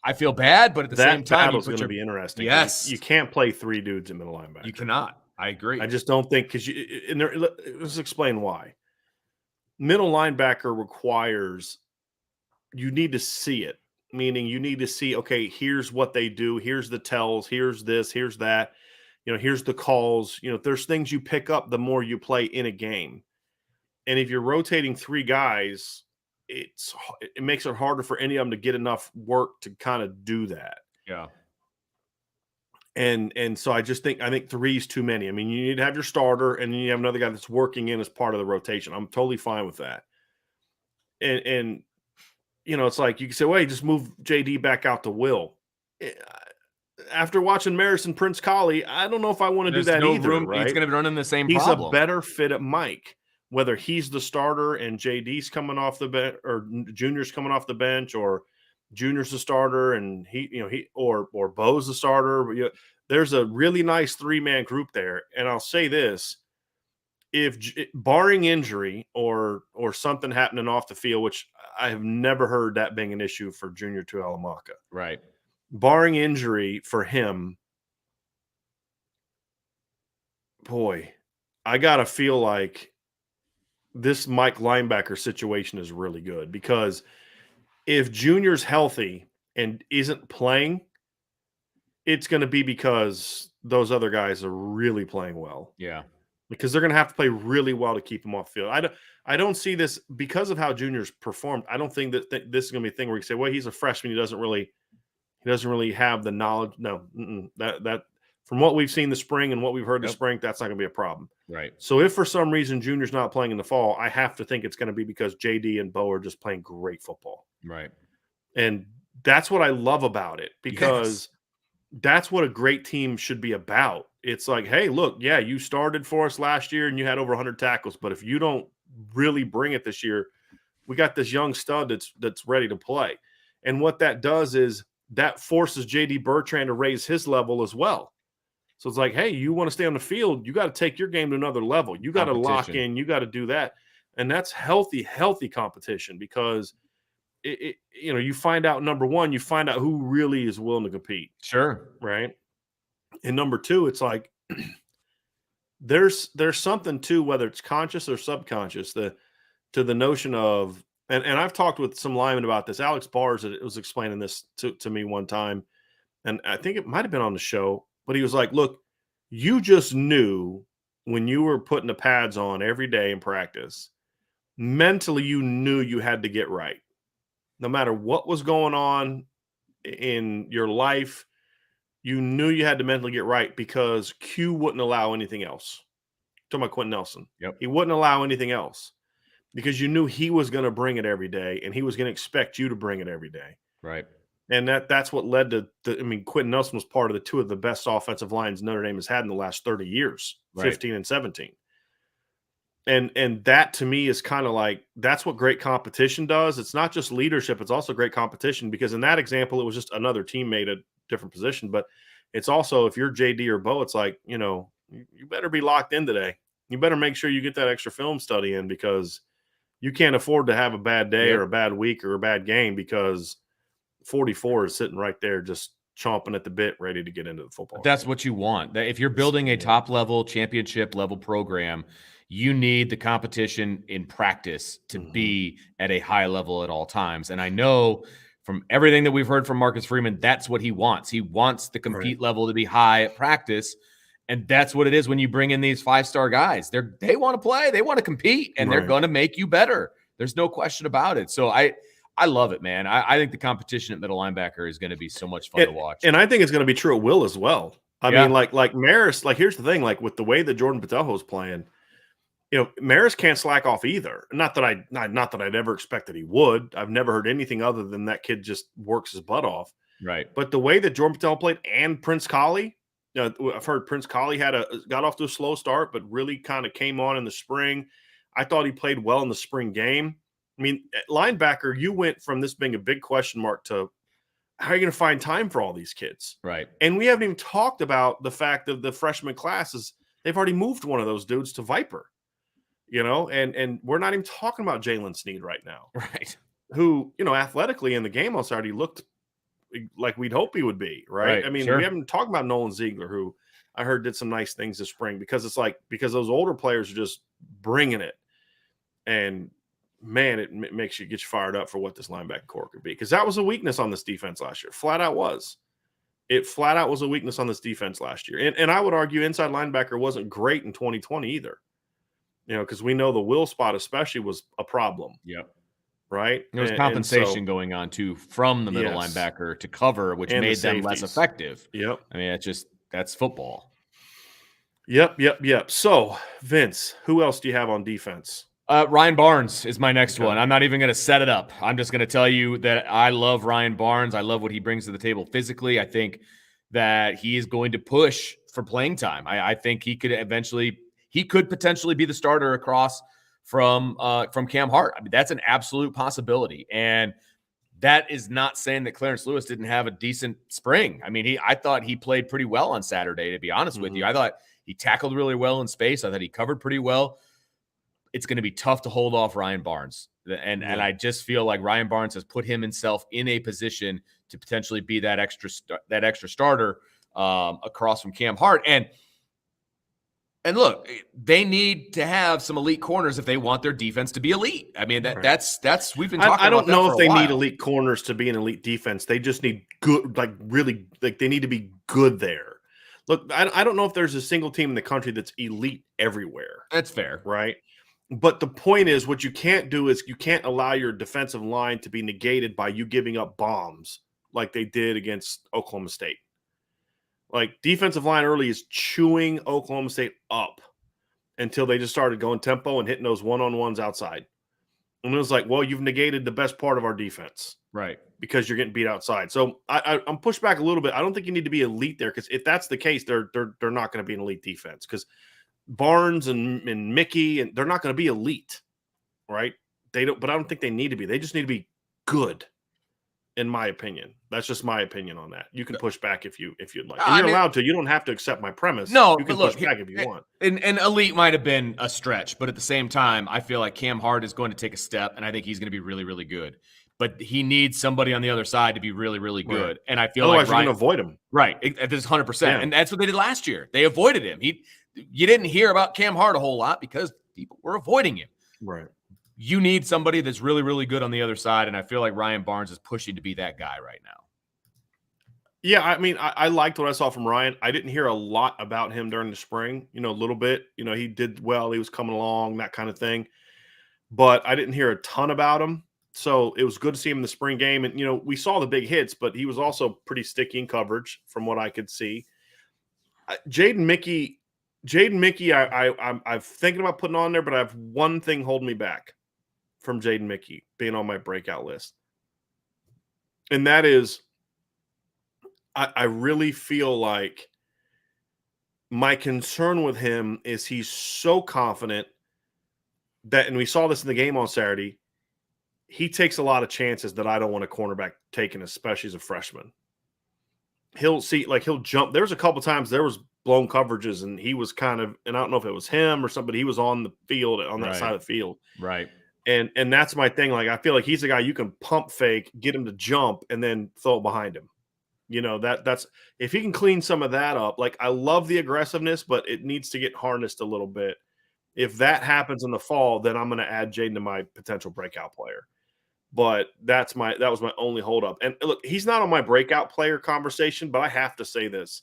I feel bad, but at the same time, battle's going to be interesting. Yes. You can't play three dudes at middle linebacker. You cannot. I agree. I just don't think let's explain why. Middle linebacker requires you need to see it, meaning you need to see, okay, here's what they do, here's the tells, here's this, here's that. Here's the calls. There's things you pick up the more you play in a game. And if you're rotating three guys, it makes it harder for any of them to get enough work to kind of do that. Yeah. And so I think three is too many. I mean, you need to have your starter and then you have another guy that's working in as part of the rotation. I'm totally fine with that. And it's like you can say, well, just move JD back out to Will. After watching Marist and Prince Collie, I don't know if I want to do that either. Right? He's going to be running the same He's problem. a better fit at Mike, whether he's the starter and JD's coming off the bench or Junior's coming off the bench or Junior's the starter and he or Bo's the starter. there's a really nice 3-man group there. And I'll say this, if barring injury or something happening off the field, which I have never heard that being an issue for Junior Tuihalamaka. Right. Barring injury for him, boy, I got to feel like this Mike linebacker situation is really good, because if Junior's healthy and isn't playing, it's going to be because those other guys are really playing well. Yeah. Because they're going to have to play really well to keep him off field. I don't see this because of how Junior's performed. I don't think that this is going to be a thing where you say, well, he's a freshman. He doesn't really have the knowledge. No, that from what we've seen this spring and what we've heard this spring, that's not going to be a problem. Right. So if for some reason Junior's not playing in the fall, I have to think it's going to be because JD and Bo are just playing great football. Right. And that's what I love about it, because that's what a great team should be about. It's like, hey, look, yeah, you started for us last year and you had over 100 tackles, but if you don't really bring it this year, we got this young stud that's ready to play. And what that does is that forces JD Bertrand to raise his level as well. So it's like, hey, you want to stay on the field, you got to take your game to another level. You got to lock in, you got to do that. And that's healthy competition, because you find out, number one, you find out who really is willing to compete. Sure. Right. And number two, it's like there's something too, whether it's conscious or subconscious, to the notion of, and I've talked with some linemen about this. Alex Bars was explaining this to me one time, and I think it might have been on the show, but he was like, look, you just knew when you were putting the pads on every day in practice, mentally you knew you had to get right. No matter what was going on in your life, you knew you had to mentally get right, because Q wouldn't allow anything else. I'm talking about Quentin Nelson. Yep. He wouldn't allow anything else, because you knew he was going to bring it every day, and he was going to expect you to bring it every day. Right. And that's what led to Quentin Nelson was part of the two of the best offensive lines Notre Dame has had in the last 30 years, 15 and 17. And that to me is kind of like, that's what great competition does. It's not just leadership, it's also great competition, because in that example, it was just another teammate at a different position. But it's also, if you're JD or Bo, it's like, you better be locked in today. You better make sure you get that extra film study in, because you can't afford to have a bad day or a bad week or a bad game, because 44 is sitting right there just chomping at the bit, ready to get into the football. That's what you want. If you're building a top-level, championship-level program, you need the competition in practice to be at a high level at all times. And I know from everything that we've heard from Marcus Freeman, that's what he wants. He wants the compete level to be high at practice. And that's what it is when you bring in these 5-star guys. They want to play, they want to compete, and they're going to make you better. There's no question about it. So I love it, man. I think the competition at middle linebacker is going to be so much fun to watch. And I think it's going to be true at will as well. I mean, like Maris, like, here's the thing, like with the way that Jordan Botelho's playing, Maris can't slack off either. Not that I'd ever expected he would. I've never heard anything other than that kid just works his butt off. Right. But the way that Jordan Botelho played, and Prince Colley, I've heard Prince Colley got off to a slow start, but really kind of came on in the spring. I thought he played well in the spring game. I mean, at linebacker, you went from this being a big question mark to how are you going to find time for all these kids? Right. And we haven't even talked about the fact that the freshman classes, they've already moved one of those dudes to Viper, and we're not even talking about Jalen Sneed right now. Right. Who, athletically in the game also already looked like we'd hope he would be. Right. I mean, we haven't talked about Nolan Ziegler, who I heard did some nice things this spring, because because those older players are just bringing it. And man, it makes you get you fired up for what this linebacker core could be, because that was a weakness on this defense last year. Flat out was. It flat out was a weakness on this defense last year. And I would argue inside linebacker wasn't great in 2020 either, because we know the will spot especially was a problem. Yep. Right. There was compensation going on too from the middle linebacker to cover, which made them less effective. Yep. I mean, that's football. Yep. So, Vince, who else do you have on defense? Ryan Barnes is my next one. I'm not even going to set it up. I'm just going to tell you that I love Ryan Barnes. I love what he brings to the table physically. I think that he is going to push for playing time. I think he could potentially be the starter across from Cam Hart. I mean, that's an absolute possibility. And that is not saying that Clarence Lewis didn't have a decent spring. I mean, I thought he played pretty well on Saturday, to be honest with you. I thought he tackled really well in space. I thought he covered pretty well. It's going to be tough to hold off Ryan Barnes. And I just feel like Ryan Barnes has put himself in a position to potentially be that extra starter across from Cam Hart. And look, they need to have some elite corners if they want their defense to be elite. I mean, that's we've been talking about. I don't know if they need elite corners to be an elite defense. They just need good, like really, like they need to be good there. Look, I don't know if there's a single team in the country that's elite everywhere. That's fair, right? But the point is, what you can't do is you can't allow your defensive line to be negated by you giving up bombs like they did against Oklahoma State. Like, defensive line early is chewing Oklahoma State up until they just started going tempo and hitting those one-on-ones outside. And it was like, well, you've negated the best part of our defense. Right. Because you're getting beat outside. So I'm pushed back a little bit. I don't think you need to be elite there, because if that's the case, they're not going to be an elite defense, because Barnes and Mickey, and they're not going to be elite, right? They don't, but I don't think they need to be. They just need to be good, in my opinion. That's just my opinion on that. You can push back if you'd like. And you're allowed to. You don't have to accept my premise. No, you can look, push back if you want. And elite might have been a stretch, but at the same time, I feel like Cam Hart is going to take a step, and I think he's going to be really, really good. But he needs somebody on the other side to be really, really good. Right. And I feel otherwise like you're going to avoid him. Right. This is 100%. Yeah. And that's what they did last year. They avoided him. You didn't hear about Cam Hart a whole lot because people were avoiding him. Right. You need somebody that's really, really good on the other side, and I feel like Ryan Barnes is pushing to be that guy right now. Yeah, I mean, I liked what I saw from Ryan. I didn't hear a lot about him during the spring, a little bit. He did well. He was coming along, that kind of thing. But I didn't hear a ton about him. So it was good to see him in the spring game. And, we saw the big hits, but he was also pretty sticky in coverage from what I could see. Jaden Mickey, I'm thinking about putting on there, but I have one thing holding me back from Jaden Mickey being on my breakout list. And that is, I really feel like my concern with him is he's so confident that, and we saw this in the game on Saturday, he takes a lot of chances that I don't want a cornerback taking, especially as a freshman. He'll jump. There was a couple times there was blown coverages, and he was kind of, and I don't know if it was him or somebody, he was on the field, on that side of the field. Right. And that's my thing. Like, I feel like he's a guy you can pump fake, get him to jump, and then throw it behind him. That's if he can clean some of that up. Like, I love the aggressiveness, but it needs to get harnessed a little bit. If that happens in the fall, then I'm going to add Jaden to my potential breakout player. But that was my only holdup. And look, he's not on my breakout player conversation, but I have to say this.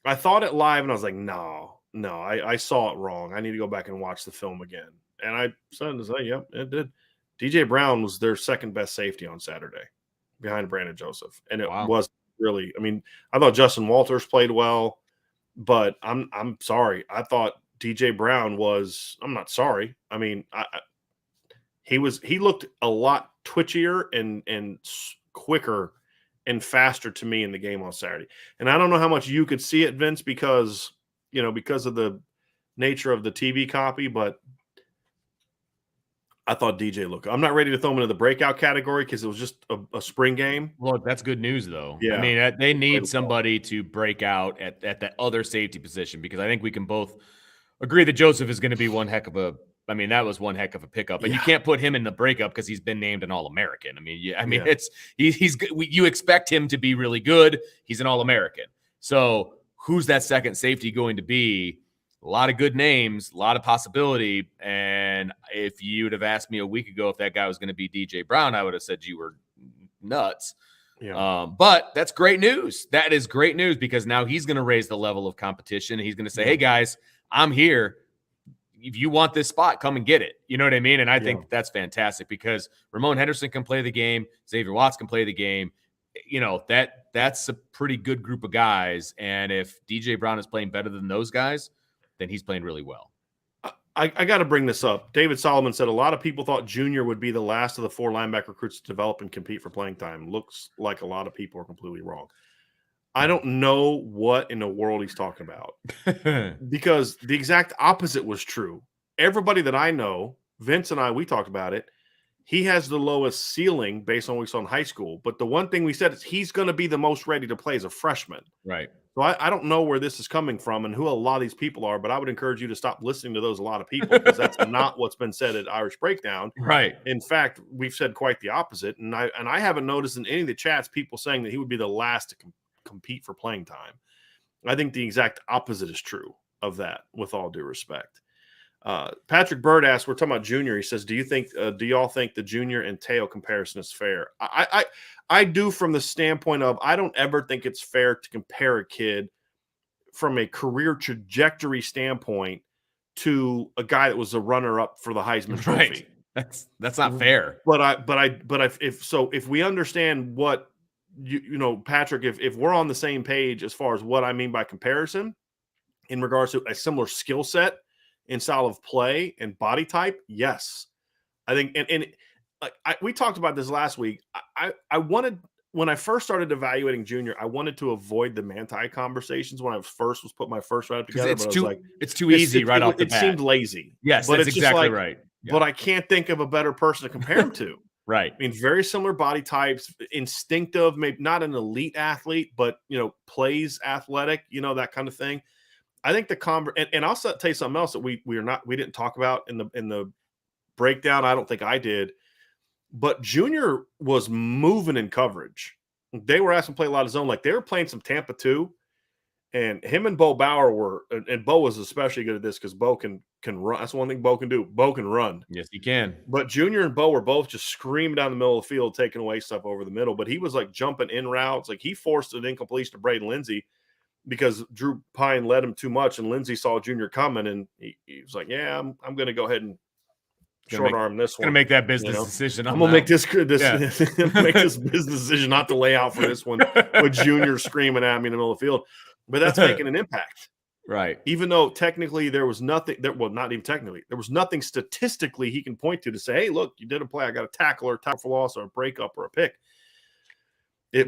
I thought it live, and I was like, no, I saw it wrong. I need to go back and watch the film again. And I said, yep, it did. DJ Brown was their second best safety on Saturday behind Brandon Joseph. And it was really, I mean, I thought Justin Walters played well, but I'm sorry. I thought DJ Brown was, I'm not sorry. I mean, he looked a lot twitchier and quicker and faster to me in the game on Saturday. And I don't know how much you could see it, Vince, because of the nature of the TV copy, but I thought DJ looked. I'm not ready to throw him into the breakout category because it was just a spring game. Look, that's good news, though. Yeah. I mean, they need somebody to break out at that other safety position, because I think we can both agree that Joseph is going to be one heck of a – I mean, that was one heck of a pickup. And you can't put him in the breakup because he's been named an All-American. I mean, you expect him to be really good. He's an All-American. So who's that second safety going to be? A lot of good names, a lot of possibility. And if you would have asked me a week ago if that guy was going to be DJ Brown, I would have said you were nuts. Yeah. But that's great news. That is great news, because now he's going to raise the level of competition. And he's going to say, hey, guys, I'm here. If you want this spot, come and get it. You know what I mean? And I think that's fantastic, because Ramon Henderson can play the game. Xavier Watts can play the game. That's a pretty good group of guys. And if DJ Brown is playing better than those guys, then he's playing really well. I got to bring this up. David Solomon said a lot of people thought Junior would be the last of the 4 linebacker recruits to develop and compete for playing time. Looks like a lot of people are completely wrong. I don't know what in the world he's talking about, because the exact opposite was true. Everybody that I know, Vince and I, we talked about it. he has the lowest ceiling based on what we saw in high school. But the one thing we said is he's going to be the most ready to play as a freshman. Right. So I don't know where this is coming from and who a lot of these people are, but I would encourage you to stop listening to those a lot of people because that's not what's been said at Irish Breakdown. Right. In fact, we've said quite the opposite. And I haven't noticed in any of the chats people saying that he would be the last to compete for playing time. I think the exact opposite is true of that, with all due respect. Patrick Bird asks, we're talking about Junior. He says, do y'all think the Junior and Teo comparison is fair? I do, from the standpoint of, I don't ever think it's fair to compare a kid from a career trajectory standpoint to a guy that was a runner up for the Heisman Trophy. Right. That's not fair. If we understand what Patrick, if we're on the same page as far as what I mean by comparison in regards to a similar skill set in style of play and body type, yes. I think, we talked about this last week. I wanted, when I first started evaluating Junior, I wanted to avoid the Manti conversations when I first was putting my first round together. It's too easy right off the bat. It seemed lazy. Yes, but that's it's exactly right. Yeah. But I can't think of a better person to compare him to. Right. I mean, very similar body types, instinctive, maybe not an elite athlete, but, plays athletic, that kind of thing. I think and I'll tell you something else that we didn't talk about in the breakdown. I don't think I did, but Junior was moving in coverage. They were asking to play a lot of zone. Like, they were playing some Tampa too. And him and Bo Bauer and Bo was especially good at this because Bo can run. That's one thing Bo can do. Bo can run. Yes, he can. But Junior and Bo were both just screaming down the middle of the field, taking away stuff over the middle. But he was like jumping in routes. Like, he forced an incompletion to Braden Lindsey because Drew Pine led him too much, and Lindsey saw Junior coming, and he was like, "Yeah, I'm going to go ahead and short arm this one. Going to make that business decision. I'm going to make this make this business decision not to lay out for this one with Junior screaming at me in the middle of the field." But that's making an impact. Right. Even though technically there was nothing – not even technically. There was nothing statistically he can point to say, hey, look, you did a play. I got a tackle or a tackle for loss or a breakup or a pick.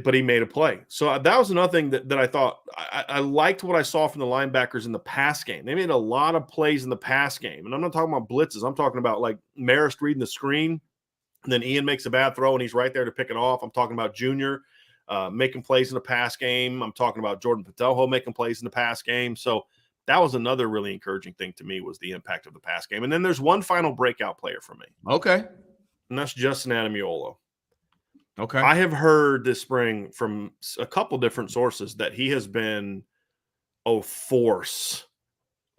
But he made a play. So that was another thing that I thought I liked what I saw from the linebackers in the pass game. They made a lot of plays in the pass game. And I'm not talking about blitzes. I'm talking about like Marist reading the screen, and then Ian makes a bad throw and he's right there to pick it off. I'm talking about Junior making plays in the pass game. I'm talking about Jordan Patelho making plays in the pass game. So that was another really encouraging thing to me, was the impact of the pass game. And then there's one final breakout player for me. Okay. And that's Justin Ademilola. Okay. I have heard this spring from a couple different sources that he has been a force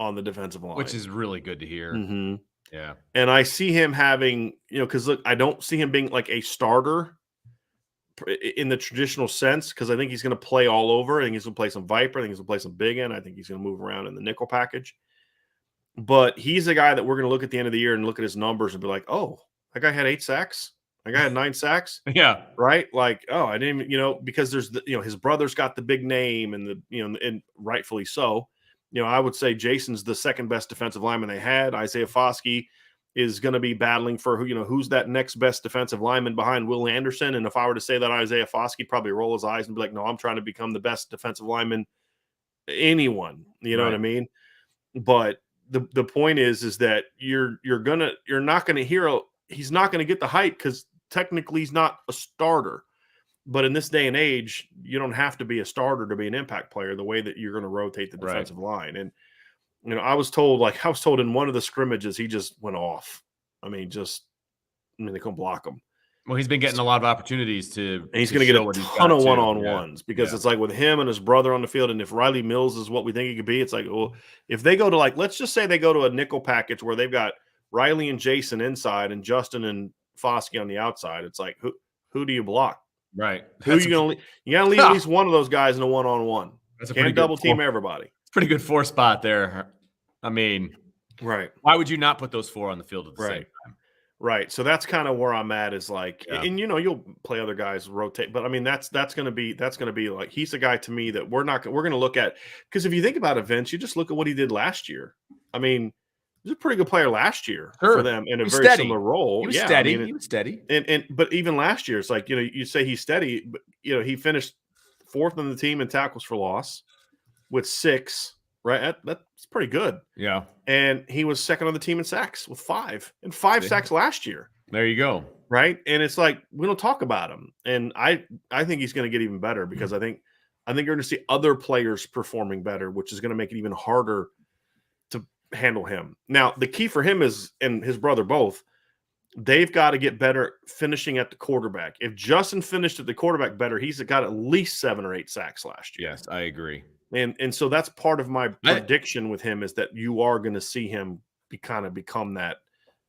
on the defensive line. Which is really good to hear. Mm-hmm. Yeah. And I see him having, because look, I don't see him being like a starter in the traditional sense, because I think he's going to play all over. I think he's going to play some Viper. I think he's going to play some big end. I think he's going to move around in the nickel package. But he's a guy that we're going to look at the end of the year and look at his numbers and be like, oh, that guy had 8 sacks. That guy had 9 sacks. Yeah. Right. Like, oh, I didn't even, because there's his brother's got the big name and and rightfully so. I would say Jason's the second best defensive lineman they had. Isaiah Foskey is going to be battling for who's that next best defensive lineman behind Will Anderson. And if I were to say that Isaiah Foskey, probably roll his eyes and be like, no, I'm trying to become the best defensive lineman anyone, know what I mean? But the point is that he's not going to get the hype because technically he's not a starter. But in this day and age, you don't have to be a starter to be an impact player, the way that you're going to rotate the defensive line. And I was told in one of the scrimmages, he just went off. They couldn't block him. Well, he's been getting a lot of opportunities and he's going to get a ton of one-on-ones because it's like with him and his brother on the field. And if Riley Mills is what we think he could be, it's like, well, if they go to let's just say they go to a nickel package where they've got Riley and Jason inside and Justin and Foskey on the outside, it's like, who do you block? Right. Who are you going to leave? You got to leave at least one of those guys in a one-on-one. Can't double team everybody. It's a pretty good 4 spot there. Right. Why would you not put those 4 on the field at the same time? Right. So that's kind of where I'm at, is like, and you'll play other guys rotate, but that's going to be like, he's the guy to me that we're going to look at, because if you think about it, Vince, you just look at what he did last year. He was a pretty good player last year for them in a very similar role. He was steady. He was steady. But even last year, it's like, you say he's steady, but he finished 4th on the team in tackles for loss with 6. Right, that's pretty good. Yeah, and he was 2nd on the team in sacks with 5, and 5 sacks last year. There you go. Right. And it's like, we don't talk about him. And I think he's going to get even better because I think you're going to see other players performing better, which is going to make it even harder to handle him. Now, the key for him is, and his brother both, they've got to get better finishing at the quarterback. If Justin finished at the quarterback better, he's got at least 7 or 8 sacks last year. Yes, I agree. And so that's part of my prediction with him is that you are going to see him become that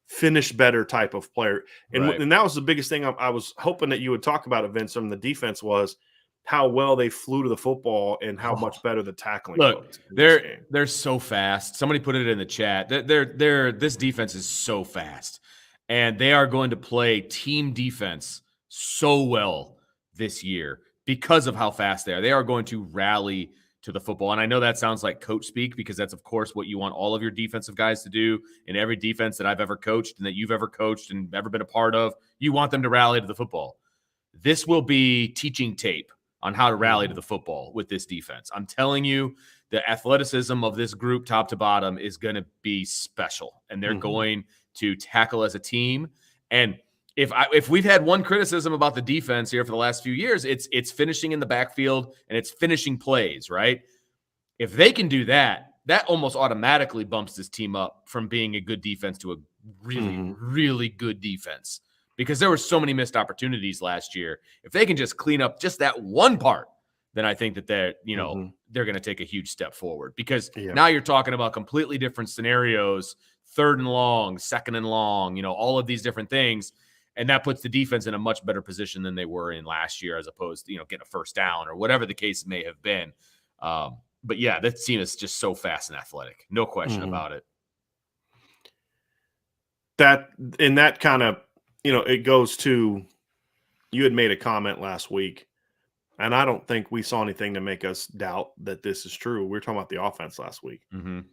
finish better type of player. And, and that was the biggest thing I was hoping that you would talk about, Vince, from the defense was how well they flew to the football and how much better the tackling looked. They're so fast. Somebody put it in the chat. This defense is so fast. And they are going to play team defense so well this year because of how fast they are. They are going to rally to the football. And I know that sounds like coach speak because that's, of course, what you want all of your defensive guys to do in every defense that I've ever coached and that you've ever coached and ever been a part of. You want them to rally to the football. This will be teaching tape on how to rally to the football with this defense. I'm telling you, the athleticism of this group top to bottom is going to be special. And they're going to tackle as a team. And if we've had one criticism about the defense here for the last few years, it's finishing in the backfield and it's finishing plays, right? If they can do that, that almost automatically bumps this team up from being a good defense to a really, really good defense because there were so many missed opportunities last year. If they can just clean up just that one part, then I think that they're going to take a huge step forward because now you're talking about completely different scenarios, 3rd and long, 2nd and long, all of these different things. And that puts the defense in a much better position than they were in last year, as opposed to, getting a first down or whatever the case may have been. But yeah, that team is just so fast and athletic. No question about it. That kind of, it goes to, you had made a comment last week, and I don't think we saw anything to make us doubt that this is true. We were talking about the offense last week. And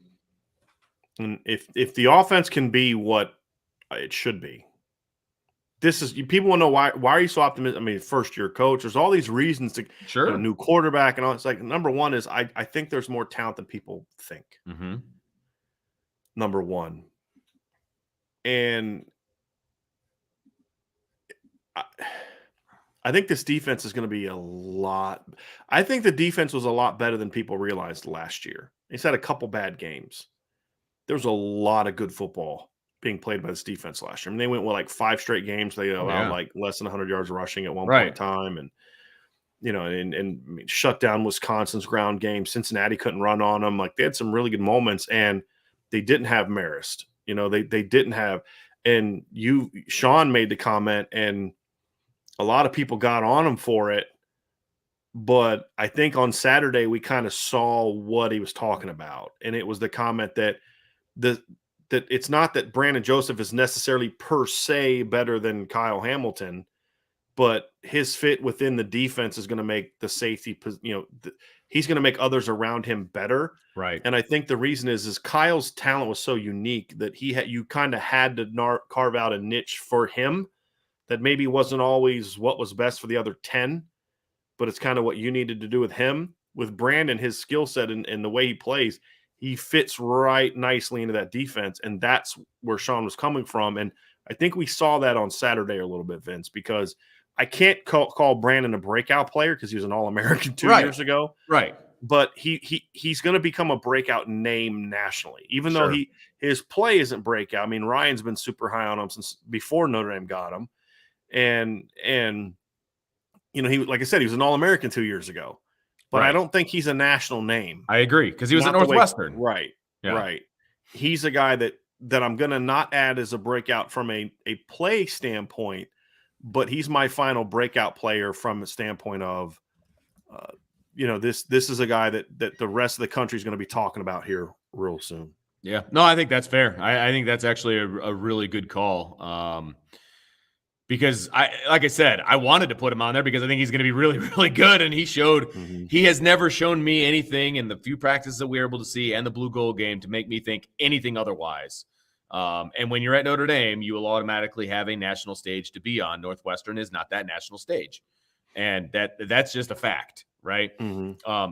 if the offense can be what it should be, people want to know why are you so optimistic? I mean, first-year coach, there's all these reasons to a new quarterback and all. It's like, number one is I think there's more talent than people think. Number one. And I think this defense is going to be a lot. I think the defense was a lot better than people realized last year. It's had a couple bad games. There was a lot of good football being played by this defense last year. I mean, they went with like 5 straight games. They allowed like less than 100 yards rushing at one point in time. And, and shut down Wisconsin's ground game. Cincinnati couldn't run on them. Like, they had some really good moments, and they didn't have Marist. They didn't have, and Sean made the comment, and a lot of people got on him for it. But I think on Saturday, we kind of saw what he was talking about. And it was the comment that that it's not that Brandon Joseph is necessarily per se better than Kyle Hamilton, but his fit within the defense is going to make the safety, he's going to make others around him better. Right. And I think the reason is Kyle's talent was so unique that you kind of had to carve out a niche for him that maybe wasn't always what was best for the other 10, but it's kind of what you needed to do with him. With Brandon, his skill set and the way he plays, he fits right nicely into that defense, and that's where Sean was coming from. And I think we saw that on Saturday a little bit, Vince, because I can't call Brandon a breakout player because he was an All-American 2 years ago. Right. But he's going to become a breakout name nationally, even though his play isn't breakout. I mean, Ryan's been super high on him since before Notre Dame got him. And he, like I said, he was an All-American 2 years ago. But I don't think he's a national name. I agree, because he was at Northwestern. Right. He's a guy that I'm going to not add as a breakout from a play standpoint, but he's my final breakout player from a standpoint of, this is a guy that the rest of the country is going to be talking about here real soon. Yeah. No, I think that's fair. I think that's actually a really good call. Because like I said, I wanted to put him on there because I think he's going to be really, really good. And he has never shown me anything in the few practices that we were able to see and the blue gold game to make me think anything otherwise. And when you're at Notre Dame, you will automatically have a national stage to be on. Northwestern is not that national stage. And that's just a fact, right?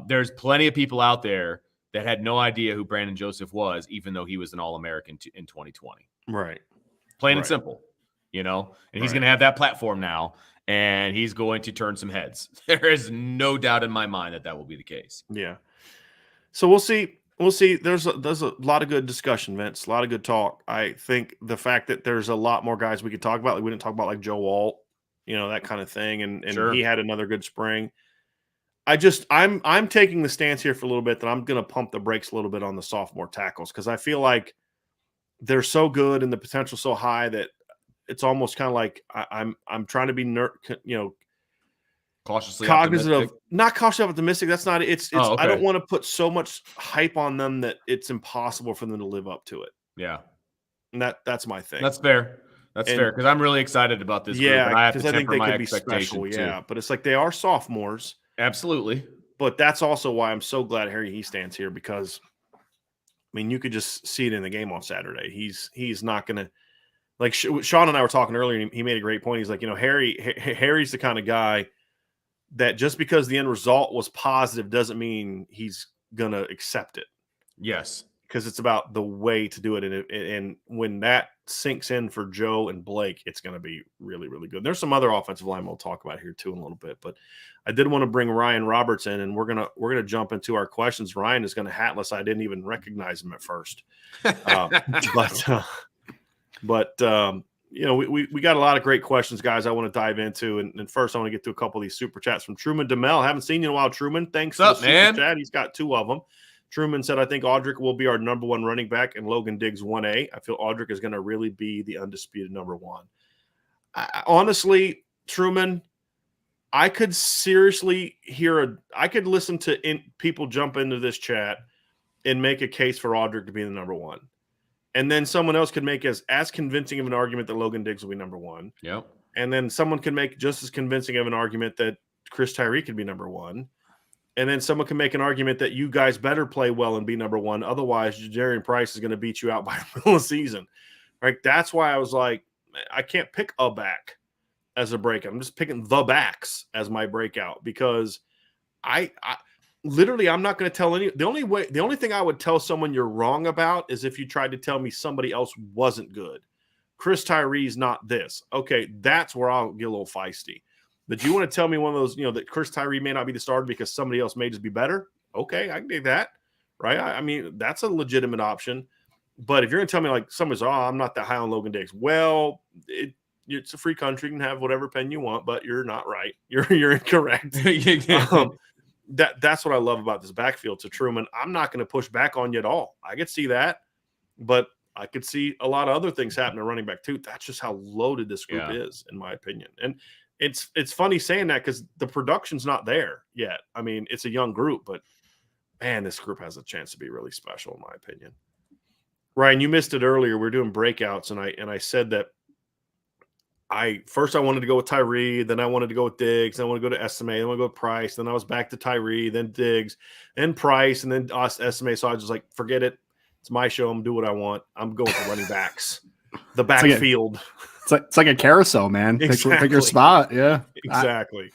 There's plenty of people out there that had no idea who Brandon Joseph was, even though he was an All-American in 2020. Right. Plain and simple. and he's going to have that platform now, and he's going to turn some heads. There is no doubt in my mind that will be the case. Yeah. So we'll see. We'll see. There's a lot of good discussion, Vince. A lot of good talk. I think the fact that there's a lot more guys we could talk about. Like we didn't talk about like Joe Alt, that kind of thing, and Sure. he had another good spring. I'm taking the stance here for a little bit that I'm going to pump the brakes a little bit on the sophomore tackles because I feel like they're so good and the potential so high that it's almost kind of like I'm trying to be cautiously cognizant optimistic. of not cautiously optimistic. That's not it's. Okay. I don't want to put so much hype on them that it's impossible for them to live up to it. Yeah, and that's my thing. That's fair. That's fair because I'm really excited about this group. And I have to temper my expectations too. Yeah, but it's like they are sophomores. Absolutely. But that's also why I'm so glad Harry stands here because, I mean, you could just see it in the game on Saturday. He's not going to – like Sean and I were talking earlier, and he made a great point. He's like, Harry's the kind of guy that just because the end result was positive doesn't mean he's going to accept it. Yes. Because it's about the way to do it. And when that sinks in for Joe and Blake, it's going to be really, really good. There's some other offensive line we'll talk about here too in a little bit, but I did want to bring Ryan Roberts in, and we're gonna jump into our questions. Ryan is going to hat us. I didn't even recognize him at first, but we got a lot of great questions, guys. I want to dive into, and first I want to get to a couple of these super chats from Truman DeMel. Haven't seen you in a while, Truman. Thanks for the super chat. He's got 2 of them. Truman said, I think Audric will be our number 1 running back and Logan Diggs 1A. I feel Audric is going to really be the undisputed number 1. Honestly, Truman, I could seriously I could listen to people jump into this chat and make a case for Audric to be the number 1. And then someone else could make as convincing of an argument that Logan Diggs will be number 1. Yep. And then someone can make just as convincing of an argument that Chris Tyree could be number 1. And then someone can make an argument that you guys better play well and be number 1. Otherwise, Jadarian Price is going to beat you out by the middle of the season. Right? That's why I was like, I can't pick a back as a breakout. I'm just picking the backs as my breakout because I literally I'm not going to tell any. The only thing I would tell someone you're wrong about is if you tried to tell me somebody else wasn't good. Chris Tyree's not this. Okay, that's where I'll get a little feisty. But you want to tell me one of those, that Chris Tyree may not be the starter because somebody else may just be better? Okay, I can do that, right? I mean, that's a legitimate option. But if you're going to tell me like somebody's, I'm not that high on Logan Diggs. Well, it's a free country. You can have whatever opinion you want, but you're not right. You're incorrect. That's what I love about this backfield. To Truman, I'm not going to push back on you at all. I could see that, but I could see a lot of other things happening to running back too. That's just how loaded this group is, in my opinion. And it's funny saying that because the production's not there yet. I mean, it's a young group, but man, this group has a chance to be really special, in my opinion. Ryan, you missed it earlier. We're doing breakouts, and I said that I wanted to go with Tyree, then I wanted to go with Diggs, then I want to go to Estimate, then I want to go with Price, then I was back to Tyree, then Diggs, then Price, and then Estimate. So I was just like, forget it. It's my show. I'm doing what I want. I'm going with the running backs, the backfield. It's like a carousel, man. Exactly. Pick your spot. Yeah, exactly.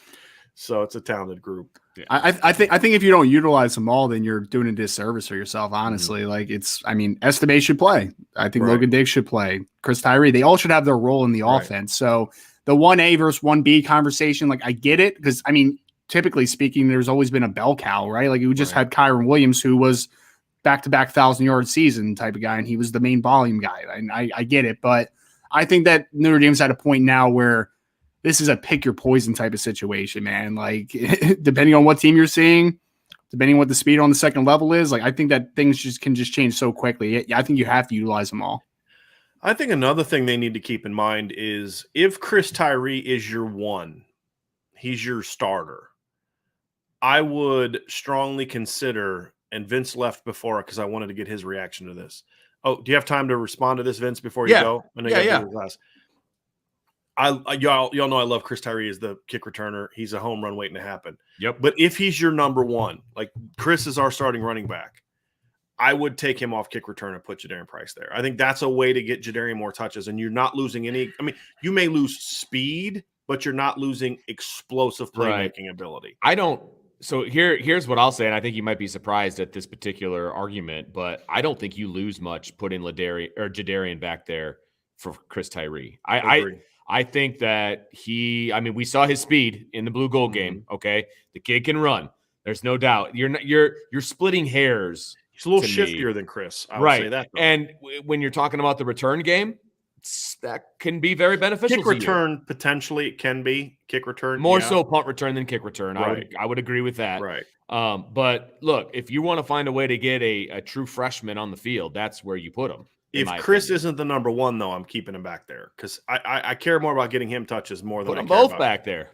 So it's a talented group. Yeah. I think if you don't utilize them all, then you're doing a disservice for yourself. Honestly, like Estimate should play. I think Logan Diggs should play. Chris Tyree. They all should have their role in the offense. So the 1A versus 1B conversation, like I get it because typically speaking, there's always been a bell cow, right? Like we just had Kyron Williams, who was back-to-back 1,000-yard season type of guy, and he was the main volume guy. I get it, but I think that Notre Dame's at a point now where this is a pick your poison type of situation, man. Like depending on what team you're seeing, depending on what the speed on the second level is, like I think that things can change so quickly. I think you have to utilize them all. I think another thing they need to keep in mind is if Chris Tyree is your 1, he's your starter. I would strongly consider, and Vince left before because I wanted to get his reaction to this. Oh, do you have time to respond to this, Vince, before you go? Yeah. Y'all know I love Chris Tyree as the kick returner. He's a home run waiting to happen. Yep. But if he's your number 1, like Chris is our starting running back, I would take him off kick return and put Jadarian Price there. I think that's a way to get Jadarian more touches, and you're not losing any. I mean, you may lose speed, but you're not losing explosive playmaking ability. So here's what I'll say, and I think you might be surprised at this particular argument, but I don't think you lose much putting Jadarian back there for Chris Tyree. Agree. I think that we saw his speed in the blue gold game. Okay. The kid can run. There's no doubt. You're splitting hairs. He's a little to shiftier me. than Chris. I would Right. say that. Though. And when you're talking about the return game, that can be very beneficial. Kick return, potentially it can be kick return. More so punt return than kick return. Right. I would agree with that. Right. But look, if you want to find a way to get a true freshman on the field, that's where you put him. If Chris isn't the number one, though, I'm keeping him back there because I care more about getting him touches more than put them both back there.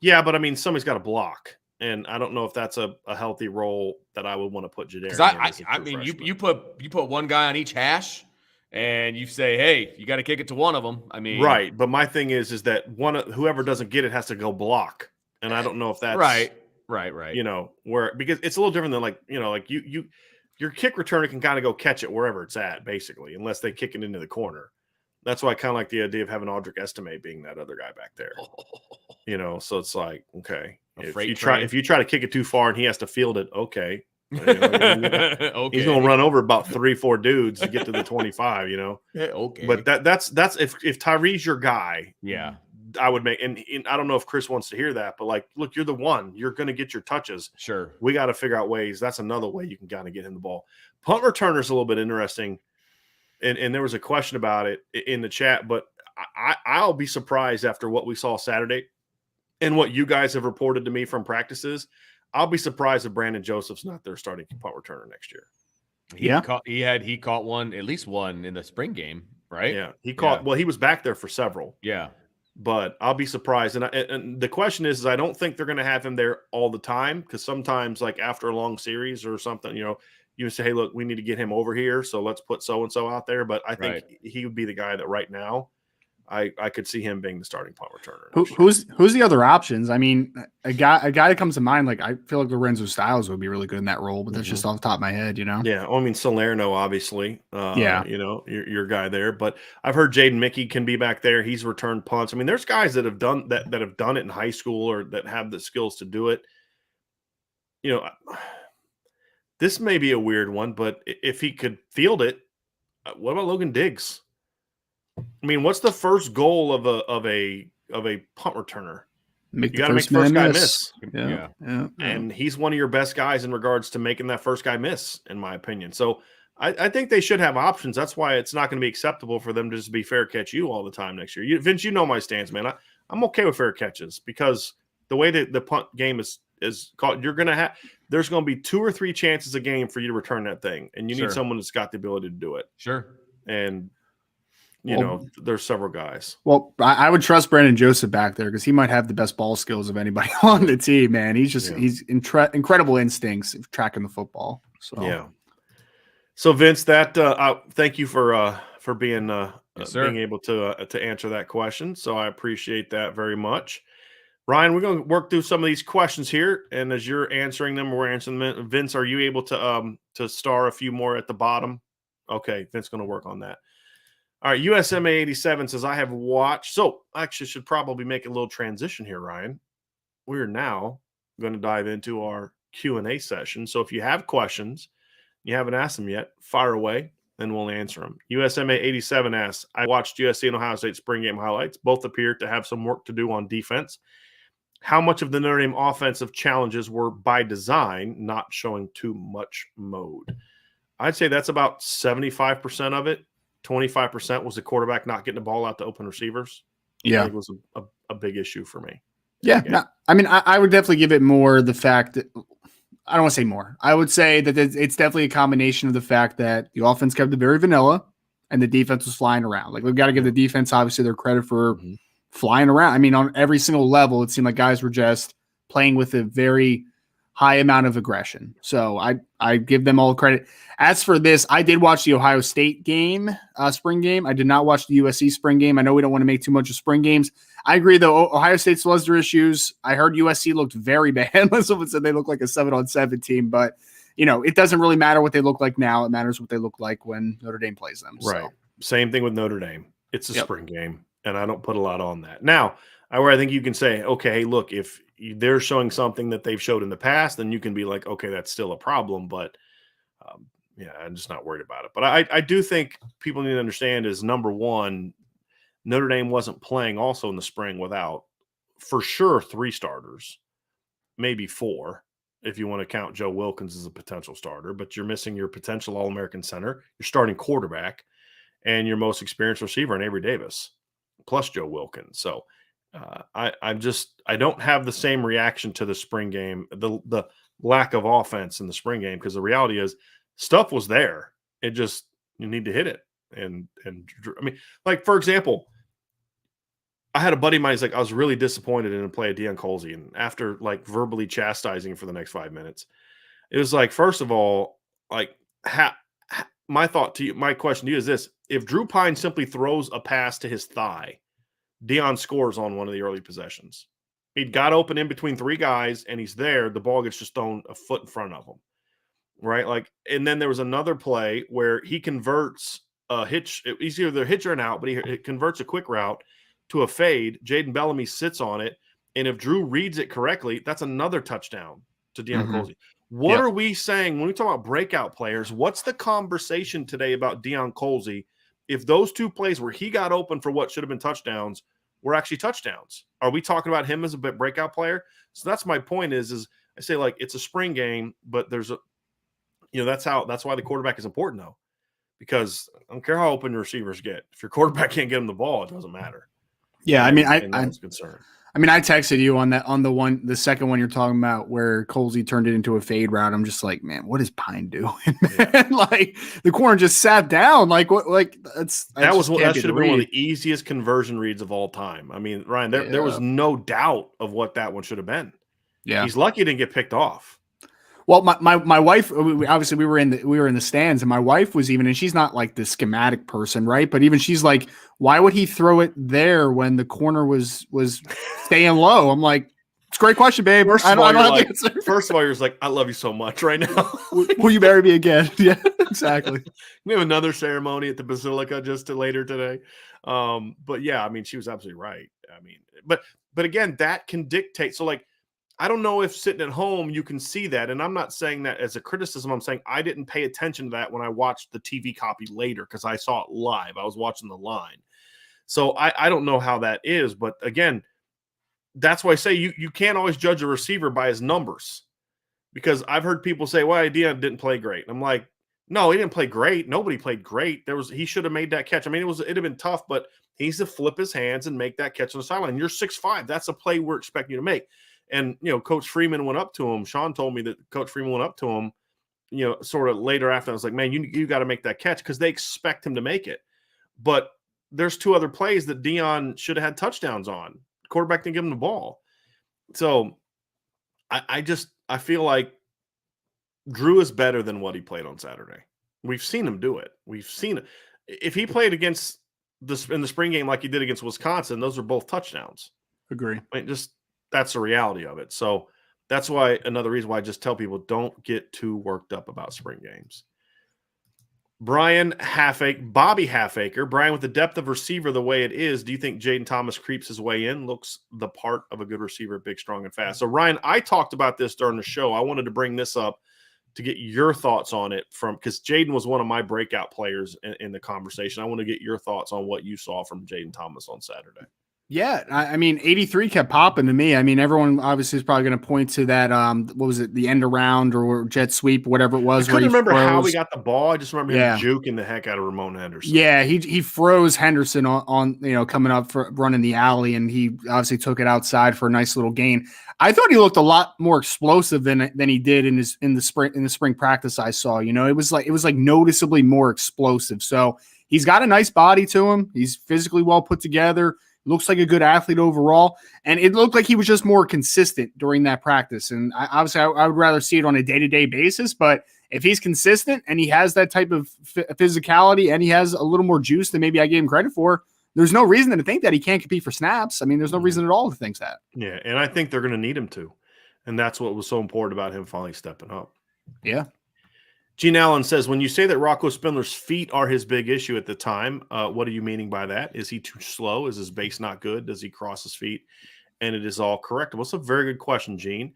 Yeah, but I mean, somebody's got to block, and I don't know if that's a healthy role that I would want to put Jadarian. I mean, you put one guy on each hash, and you say, hey, you got to kick it to one of them. I mean, right. But my thing is that whoever doesn't get it has to go block, and I don't know if that's right. You know, because it's a little different than like your kick returner can kind of go catch it wherever it's at, basically, unless they kick it into the corner. That's why I kind of like the idea of having Audric Estime being that other guy back there. So it's like, okay, if you try to kick it too far and he has to field it, okay. Okay. He's going to run over about 3-4 dudes to get to the 25, Okay. But that's if Tyree's your guy, yeah, I would make, and I don't know if Chris wants to hear that, but like, look, you're the one. You're going to get your touches. Sure. We got to figure out ways. That's another way you can kind of get him the ball. Punt returner's a little bit interesting, and there was a question about it in the chat, but I'll be surprised after what we saw Saturday and what you guys have reported to me from practices. I'll be surprised if Brandon Joseph's not their starting punt returner next year. He caught one, at least one in the spring game, right? Yeah, he caught. Well, he was back there for several. Yeah. But I'll be surprised. And the question is I don't think they're going to have him there all the time because sometimes, like after a long series or something, you say, hey, look, we need to get him over here, so let's put so-and-so out there. But I think he would be the guy that right now I could see him being the starting punt returner. Who's the other options? I mean, a guy that comes to mind, like I feel like Lorenzo Styles would be really good in that role, but that's just off the top of my head, Yeah, I mean Salerno, obviously. Yeah, your guy there, but I've heard Jaden Mickey can be back there. He's returned punts. I mean, there's guys that have done that have done it in high school or that have the skills to do it. This may be a weird one, but if he could field it, what about Logan Diggs? I mean, what's the first goal of a punt returner? You got to make the first guy miss. Yeah. And he's one of your best guys in regards to making that first guy miss, in my opinion. So I think they should have options. That's why it's not going to be acceptable for them to just be fair catch you all the time next year. Vince, you know my stance, man. I'm okay with fair catches because the way that the punt game is called, there's going to be 2 or 3 chances a game for you to return that thing, and you need someone that's got the ability to do it. Sure. And there's several guys. Well, I would trust Brandon Joseph back there because he might have the best ball skills of anybody on the team, man. He's incredible instincts of tracking the football. So yeah. So Vince, thank you for being being able to answer that question. So I appreciate that very much. Ryan, we're going to work through some of these questions here, and as you're answering them, we're answering them. Vince, are you able to star a few more at the bottom? Okay, Vince's going to work on that. All right, USMA 87 says, I have watched. So I actually should probably make a little transition here, Ryan. We're now going to dive into our Q&A session. So if you have questions, you haven't asked them yet, fire away, and we'll answer them. USMA 87 asks, I watched USC and Ohio State spring game highlights. Both appear to have some work to do on defense. How much of the Notre Dame offensive challenges were by design, not showing too much mode? I'd say that's about 75% of it. 25% was the quarterback not getting the ball out to open receivers. Yeah. I think it was a big issue for me. Yeah. No, I mean, I would definitely give it more the fact that I don't want to say more. I would say that it's definitely a combination of the fact that the offense kept it very vanilla and the defense was flying around. Like, we've got to give the defense, obviously, their credit for flying around. I mean, on every single level, it seemed like guys were just playing with a very high amount of aggression. So I give them all credit. As for this, I did watch the Ohio State game, spring game. I did not watch the USC spring game. I know we don't want to make too much of spring games. I agree, though. Ohio State still has their issues. I heard USC looked very bad. Someone said they look like a 7-on-7 team, but it doesn't really matter what they look like now. It matters what they look like when Notre Dame plays them. Right. So. Same thing with Notre Dame. It's a spring game, and I don't put a lot on that. Now, where I think you can say, okay, look, if they're showing something that they've showed in the past, then you can be like, okay, that's still a problem, but I'm just not worried about it. But I do think people need to understand is, number one, Notre Dame wasn't playing also in the spring without, for sure, 3 starters, maybe 4, if you want to count Joe Wilkins as a potential starter, but you're missing your potential All-American center, your starting quarterback, and your most experienced receiver in Avery Davis, plus Joe Wilkins. So I don't have the same reaction to the spring game, the lack of offense in the spring game, because the reality is stuff was there. It just, you need to hit it. And I mean, like, for example, I had a buddy of mine, he's like, I was really disappointed in a play of Deion Colzie. And after like verbally chastising for the next 5 minutes, it was like, first of all, like, my question to you is this: if Drew Pine simply throws a pass to his thigh, Deion scores on one of the early possessions. He'd got open in between 3 guys and he's there. The ball gets just thrown a foot in front of him. Right. Like, and then there was another play where he converts a hitch. He's either a hitch or an out, but he converts a quick route to a fade. Jaden Bellamy sits on it. And if Drew reads it correctly, that's another touchdown to Deion Colzie. What are we saying when we talk about breakout players? What's the conversation today about Deion Colzie if those 2 plays where he got open for what should have been touchdowns were actually touchdowns? Are we talking about him as a breakout player? So that's my point is I say, like, it's a spring game, but there's a, that's why the quarterback is important, though, because I don't care how open your receivers get. If your quarterback can't get them the ball, it doesn't matter. Yeah. And, I'm concerned. I mean, I texted you on the second one you're talking about where Colzie turned it into a fade route. I'm just like, man, what is Pine doing? Yeah. Like, the corner just sat down. Like, what? Like, that should have been one of the easiest conversion reads of all time. I mean, Ryan, there was no doubt of what that one should have been. Yeah, he's lucky he didn't get picked off. Well, my wife, obviously we were in the stands, and my wife was even, and she's not like the schematic person, right? But even she's like, why would he throw it there when the corner was staying low? I'm like, it's a great question, babe. First of all, you're just like, I love you so much right now. Will you marry me again? Yeah, exactly. We have another ceremony at the Basilica just later today. But yeah, I mean, she was absolutely right. I mean, but again, that can dictate. So, like, I don't know if sitting at home you can see that. And I'm not saying that as a criticism. I'm saying I didn't pay attention to that when I watched the TV copy later because I saw it live. I was watching the line. So I don't know how that is. But again, that's why I say you can't always judge a receiver by his numbers, because I've heard people say, well, Deion didn't play great. And I'm like, no, he didn't play great. Nobody played great. He should have made that catch. I mean, it'd have been tough, but he needs to flip his hands and make that catch on the sideline. You're 6'5". That's a play we're expecting you to make. And, Coach Freeman went up to him. Sean told me that Coach Freeman went up to him, sort of later after. I was like, man, you got to make that catch, because they expect him to make it. But there's 2 other plays that Deion should have had touchdowns on. Quarterback didn't give him the ball. So I feel like Drew is better than what he played on Saturday. We've seen him do it. We've seen it. If he played against in the spring game like he did against Wisconsin, those are both touchdowns. Agree. I mean, that's the reality of it. So that's why another reason why I just tell people, don't get too worked up about spring games. Bobby Halfacre. Brian, with the depth of receiver the way it is, do you think Jayden Thomas creeps his way in? Looks the part of a good receiver, big, strong, and fast. So, Ryan, I talked about this during the show. I wanted to bring this up to get your thoughts on it, because Jaden was one of my breakout players in the conversation. I want to get your thoughts on what you saw from Jayden Thomas on Saturday. Yeah, I mean, 83 kept popping to me. I mean, everyone obviously is probably going to point to that, what was it, the end around or jet sweep, whatever it was. I couldn't remember how he got the ball. I just remember him juking the heck out of Ramon Henderson. Yeah, he froze Henderson on coming up for running the alley, and he obviously took it outside for a nice little gain. I thought he looked a lot more explosive than he did in the spring practice I saw. It was like noticeably more explosive. So he's got a nice body to him. He's physically well put together. Looks like a good athlete overall, and it looked like he was just more consistent during that practice. And I would rather see it on a day-to-day basis, but if he's consistent and he has that type of physicality and he has a little more juice than maybe I gave him credit for, there's no reason to think that he can't compete for snaps. I mean, there's no reason at all to think that. Yeah, and I think they're going to need him to, and that's what was so important about him finally stepping up. Yeah. Gene Allen says, when you say that Rocco Spindler's feet are his big issue at the time, what are you meaning by that? Is he too slow? Is his base not good? Does he cross his feet? And it is all correct. Well, it's a very good question, Gene.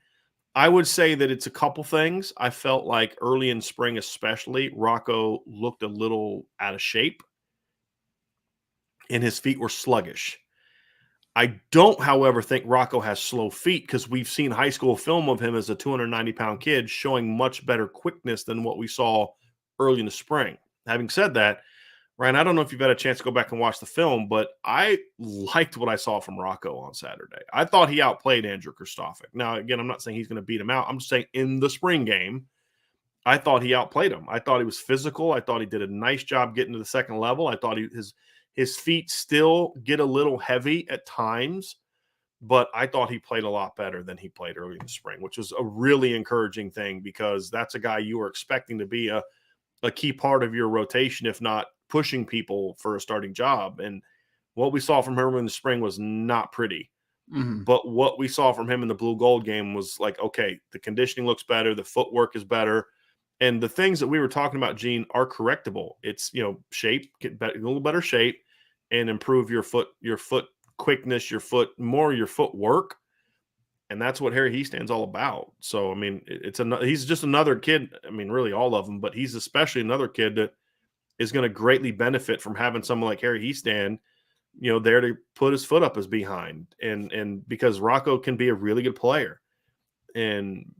I would say that it's a couple things. I felt like early in spring especially, Rocco looked a little out of shape. and his feet were sluggish. I don't, however, think Rocco has slow feet because we've seen high school film of him as a 290-pound kid showing much better quickness than what we saw early in the spring. Having said that, Ryan, I don't know if you've had a chance to go back and watch the film, but I liked what I saw from Rocco on Saturday. I thought he outplayed Andrew Kristofic. Now, again, I'm not saying he's going to beat him out. I'm just saying in the spring game, I thought he outplayed him. I thought he was physical. I thought he did a nice job getting to the second level. I thought his feet still get a little heavy at times, but I thought he played a lot better than he played early in the spring, which was a really encouraging thing because that's a guy you were expecting to be a key part of your rotation, if not pushing people for a starting job. And what we saw from him in the spring was not pretty. Mm-hmm. But what we saw from him in the blue gold game was like, okay, the conditioning looks better. The footwork is better. And the things that we were talking about, Gene, are correctable. It's, shape, get better, a little better shape and improve your foot quickness, your footwork. And that's what Harry Heastand's all about. So, I mean, he's just another kid. I mean, really all of them, but he's especially another kid that is going to greatly benefit from having someone like Harry Heastand, there to put his foot up his behind. And because Rocco can be a really good player. And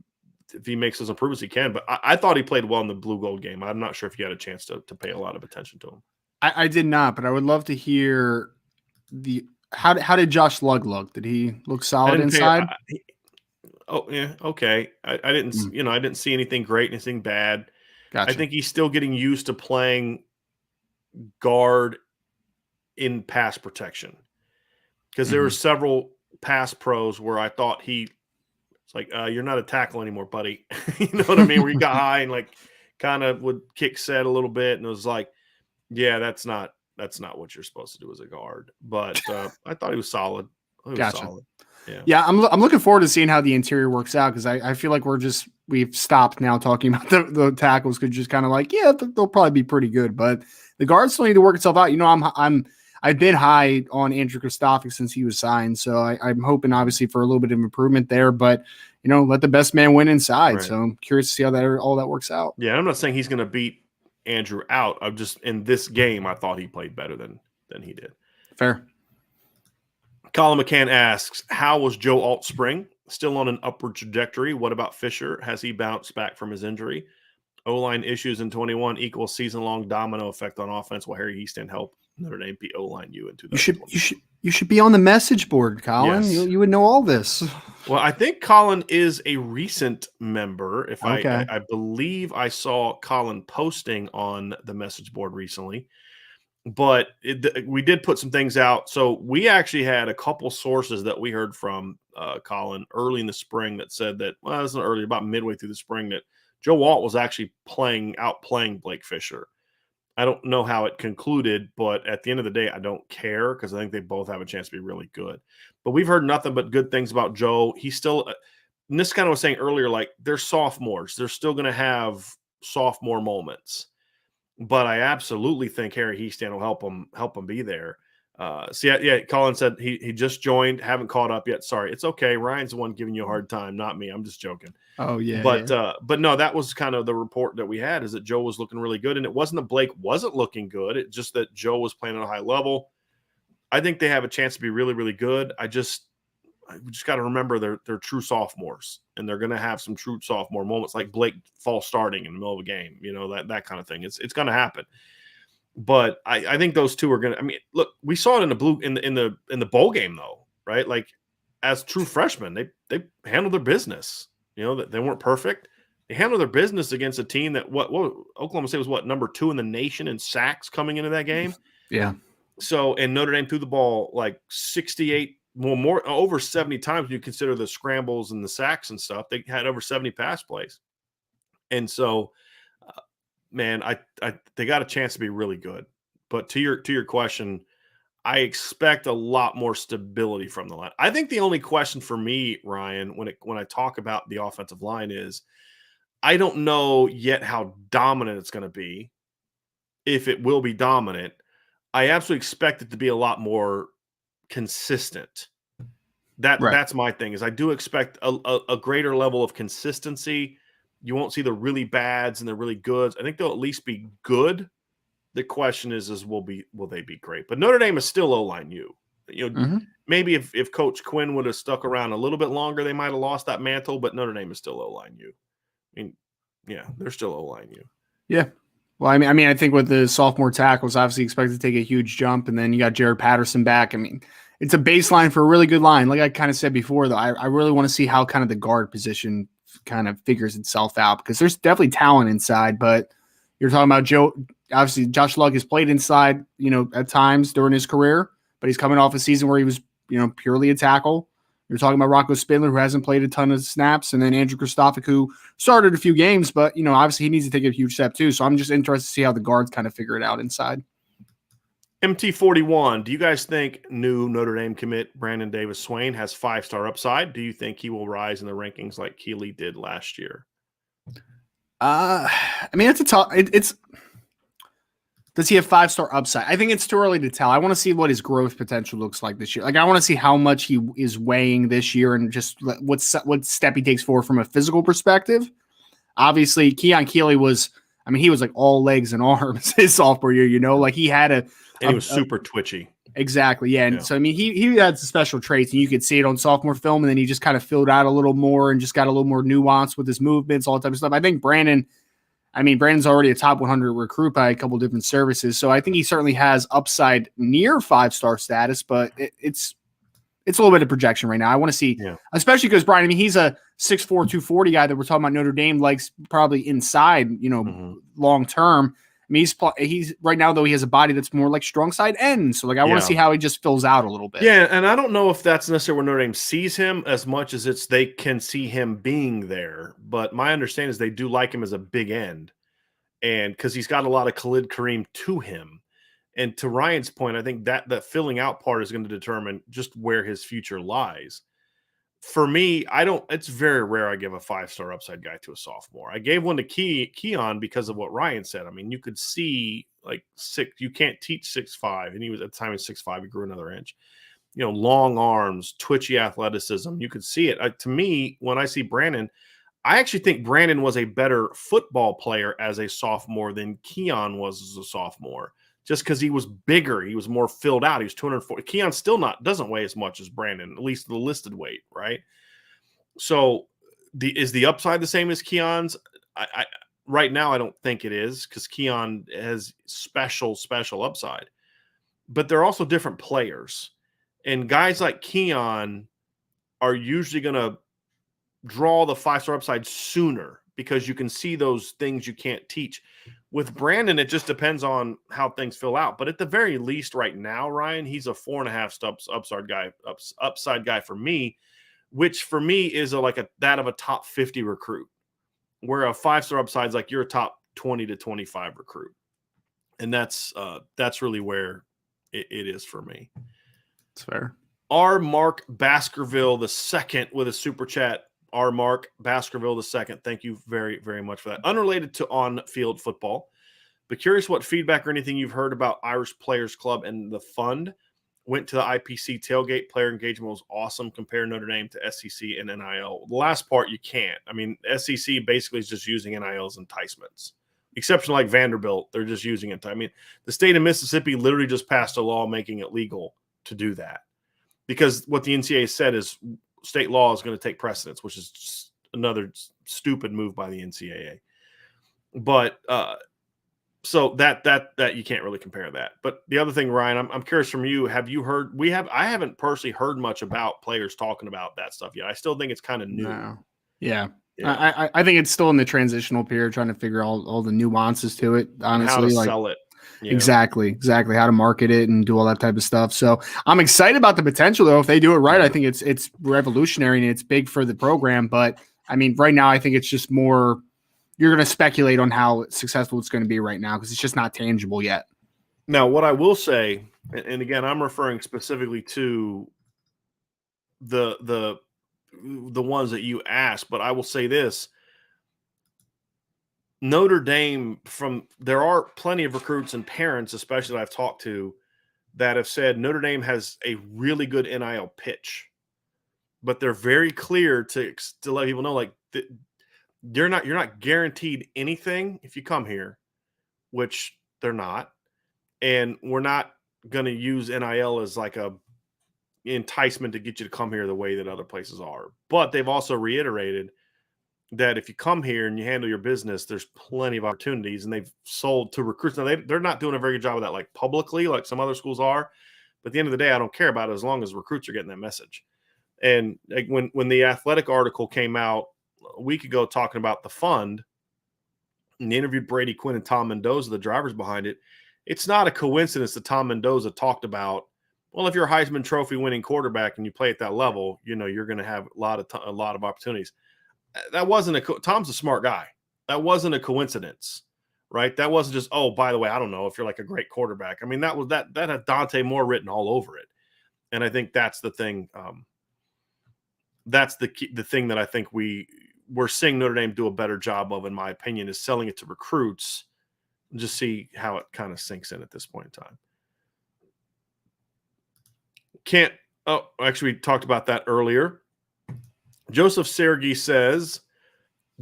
if he makes those improvements, he can. But I thought he played well in the blue gold game. I'm not sure if you had a chance to pay a lot of attention to him. I did not, but I would love to hear how did Josh Lugg look? Did he look solid inside? Oh yeah, okay. I didn't, I didn't see anything great, anything bad. Gotcha. I think he's still getting used to playing guard in pass protection because there were several pass pros where I thought it's like, you're not a tackle anymore, buddy. You know what I mean? Where he got high and like kind of would kick set a little bit, and it was like, yeah, that's not what you're supposed to do as a guard. But I thought he was solid. Gotcha. Solid. Yeah, I'm looking forward to seeing how the interior works out because I feel like we've stopped now talking about the tackles because just kind of like, yeah, they'll probably be pretty good, but the guards still need to work itself out. I've been high on Andrew Kristofic since he was signed, so I'm hoping obviously for a little bit of improvement there, but let the best man win inside. Right. So I'm curious to see how all that works out. Yeah, I'm not saying he's going to beat Andrew out. I'm just in this game, I thought he played better than he did. Fair. Colin McCann asks, how was Joe Alt spring? Still on an upward trajectory. What about Fisher? Has he bounced back from his injury? O-line issues in 21 equals season-long domino effect on offense while Harry Heastand helped Notre Dame beat O-line U in 2020. You should be on the message board, Colin. Yes. You would know all this. Well, I think Colin is a recent member. Okay. I believe I saw Colin posting on the message board recently. But we did put some things out. So we actually had a couple sources that we heard from Colin early in the spring that said that, well, it wasn't early, about midway through the spring, that Joe Alt was actually outplaying Blake Fisher. I don't know how it concluded, but at the end of the day, I don't care because I think they both have a chance to be really good. But we've heard nothing but good things about Joe. He's still, and this kind of was saying earlier, like they're sophomores. They're still going to have sophomore moments. But I absolutely think Harry Heastand will help him be there. Colin said he just joined, haven't caught up yet. Sorry, it's okay. Ryan's the one giving you a hard time, not me. I'm just joking. Oh yeah. But no, that was kind of the report that we had, is that Joe was looking really good, and it wasn't that Blake wasn't looking good. It's just that Joe was playing at a high level. I think they have a chance to be really, really good. We just got to remember they're true sophomores, and they're going to have some true sophomore moments, like Blake false starting in the middle of a game, that kind of thing. It's going to happen. But I think those two are going to. I mean, look, we saw it in the bowl game though, right? Like as true freshmen, they handled their business. That they weren't perfect. They handled their business against a team that what Oklahoma State was number 2 in the nation in sacks coming into that game. Yeah. So, and Notre Dame threw the ball like 68. More over 70 times when you consider the scrambles and the sacks and stuff. They had over 70 pass plays. And so, man, they got a chance to be really good. But to your question, I expect a lot more stability from the line. I think the only question for me, Ryan, when I talk about the offensive line is I don't know yet how dominant it's going to be, if it will be dominant. I absolutely expect it to be a lot more consistent. That's my thing, is I do expect a greater level of consistency. You won't see the really bads and the really goods. I think they'll at least be good, The question is will they be great? But Notre Dame is still O-line U. Maybe if Coach Quinn would have stuck around a little bit longer, they might have lost that mantle. But Notre Dame is still O-line U. I mean, yeah, they're still O-line U. Yeah. Well, I mean, I think with the sophomore tackles, obviously expected to take a huge jump, and then you got Jared Patterson back. I mean, it's a baseline for a really good line. Like I kind of said before, though, I really want to see how kind of the guard position kind of figures itself out, because there's definitely talent inside, but you're talking about obviously Josh Luck has played inside, at times during his career, but he's coming off a season where he was, purely a tackle. You're talking about Rocco Spindler, who hasn't played a ton of snaps, and then Andrew Kristofic, who started a few games, but, obviously he needs to take a huge step too. So I'm just interested to see how the guards kind of figure it out inside. MT41, do you guys think new Notre Dame commit Brandon Davis Swain has 5-star upside? Do you think he will rise in the rankings like Keeley did last year? I mean, it's a tough. Does he have 5-star upside? I think it's too early to tell. I want to see what his growth potential looks like this year. Like, I want to see how much he is weighing this year and just what step he takes forward from a physical perspective. Obviously, Keon Keeley he was like all legs and arms his sophomore year, like he had and he was super twitchy. Exactly. Yeah. And so, I mean, he had some special traits, and you could see it on sophomore film, and then he just kind of filled out a little more and just got a little more nuance with his movements, all that type of stuff. I think Brandon's already a top 100 recruit by a couple different services. So I think he certainly has upside near 5-star status, but it's a little bit of projection right now. I want to see, especially because Brian, he's a 6'4", 240 guy that we're talking about Notre Dame likes probably inside, long term. I mean, he's right now, though, he has a body that's more like strong side end. So, I want to see how he just fills out a little bit. Yeah, and I don't know if that's necessarily where Notre Dame sees him as much as they can see him being there. But my understanding is they do like him as a big end, and because he's got a lot of Khalid Kareem to him. And to Ryan's point, I think that filling out part is going to determine just where his future lies. For me, it's very rare I give a 5-star upside guy to a sophomore. I gave one to Keon because of what Ryan said. I mean, you could see you can't teach 6'5", and he was at the time 6'5", he grew another inch. Long arms, twitchy athleticism. You could see it. To me, when I see Brandon, I actually think Brandon was a better football player as a sophomore than Keon was as a sophomore. Just because he was bigger, he was more filled out. He was 240. Keon still doesn't weigh as much as Brandon, at least the listed weight, right? So, is the upside the same as Keon's? I right now I don't think it is, because Keon has special upside. But they're also different players, and guys like Keon are usually going to draw the 5-star upside sooner because you can see those things you can't teach. With Brandon, it just depends on how things fill out. But at the very least right now, Ryan, he's a 4.5 upside guy for me, which for me is that of a top 50 recruit, where a 5-star upside is like you're a top 20 to 25 recruit. And that's really where it is for me. It's fair. R. Mark Baskerville II with a super chat. R. Mark Baskerville II. Thank you very, very much for that. Unrelated to on-field football, but curious what feedback or anything you've heard about Irish Players Club and the fund. Went to the IPC tailgate. Player engagement was awesome. Compare Notre Dame to SEC and NIL. The last part you can't. I mean, SEC basically is just using NIL as enticements. Exception like Vanderbilt, they're just using it. I mean, the state of Mississippi literally just passed a law making it legal to do that, because what the NCAA said is state law is going to take precedence, which is just another stupid move by the NCAA. But so that you can't really compare that. But the other thing, Ryan, I'm curious from you. Have you heard? I haven't personally heard much about players talking about that stuff yet. I still think it's kind of new. No. Yeah. I think it's still in the transitional period, trying to figure out all the nuances to it. Honestly, how to sell it. Exactly how to market it and do all that type of stuff. So I'm excited about the potential, though. If they do it right, I think it's revolutionary and it's big for the program. But I mean, right now, I think it's just more, you're going to speculate on how successful it's going to be right now, because it's just not tangible yet. Now, what I will say, and again, I'm referring specifically to the ones that you asked, but I will say this. Notre Dame, there are plenty of recruits and parents, especially that I've talked to, that have said Notre Dame has a really good NIL pitch, but they're very clear to let people know, you're not guaranteed anything if you come here, which they're not. and we're not going to use NIL as like a enticement to get you to come here the way that other places are. But they've also reiterated that if you come here and you handle your business, there's plenty of opportunities, and they've sold to recruits. Now, they're not doing a very good job of that, like publicly, like some other schools are. But at the end of the day, I don't care about it as long as recruits are getting that message. And like when the Athletic article came out a week ago talking about the fund, and they interviewed Brady Quinn and Tom Mendoza, the drivers behind it, it's not a coincidence that Tom Mendoza talked about, well, if you're a Heisman Trophy winning quarterback and you play at that level, you're going to have a lot of opportunities. That wasn't Tom's a smart guy. That wasn't a coincidence, right? That wasn't just, oh, by the way, I don't know if you're like a great quarterback. I mean, that had Dante Moore written all over it. And I think that's the thing. That's the thing that I think we're seeing Notre Dame do a better job of, in my opinion, is selling it to recruits. Just see how it kind of sinks in at this point in time. Actually, we talked about that earlier. Joseph Sergey says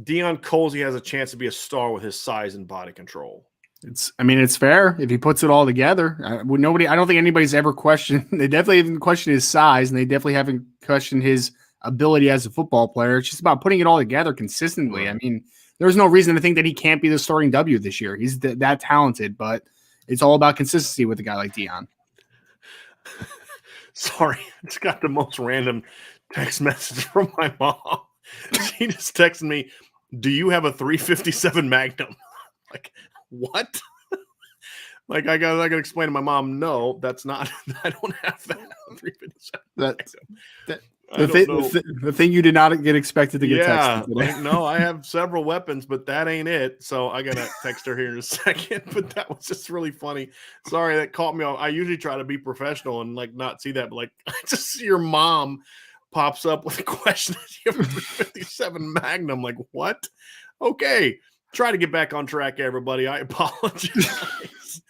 Deion Colzie has a chance to be a star with his size and body control. It's fair if he puts it all together. I don't think anybody's ever questioned. They definitely haven't questioned his size, and they definitely haven't questioned his ability as a football player. It's just about putting it all together consistently. Right. I mean, there's no reason to think that he can't be the starting W this year. He's that talented, but it's all about consistency with a guy like Deion. Sorry, I just got the most random text message from my mom. She just texted me, "Do you have a 357 Magnum?" Like, what? Like, I gotta explain to my mom, no, that's not. I don't have that 357. The thing you did not get expected to get texted today. No, I have several weapons, but that ain't it. So I gotta text her here in a second. But that was just really funny. Sorry, that caught me off. I usually try to be professional and like not see that, but like I just see your mom pops up with a question. You have a 357 Magnum. Like, what? Okay. Try to get back on track, everybody. I apologize.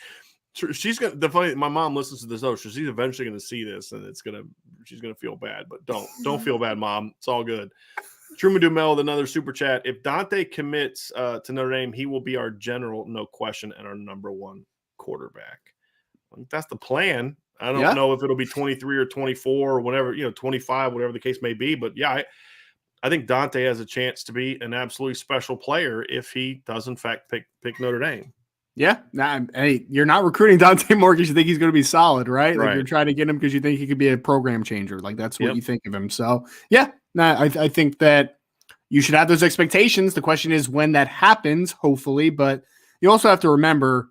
My mom listens to this, so she's eventually gonna see this, and she's gonna feel bad. But don't feel bad, Mom. It's all good. Truman Dumel with another super chat. If Dante commits to Notre Dame, he will be our general, no question, and our number one quarterback. I think that's the plan. I don't know if it'll be 23 or 24 or whatever, 25, whatever the case may be. But yeah, I think Dante has a chance to be an absolutely special player if he does in fact pick Notre Dame. Yeah. Hey, you're not recruiting Dante Moore because you think he's going to be solid, right? Like Right. you're trying to get him because you think he could be a program changer. Like that's what you think of him. So yeah, I think that you should have those expectations. The question is when that happens, hopefully, but you also have to remember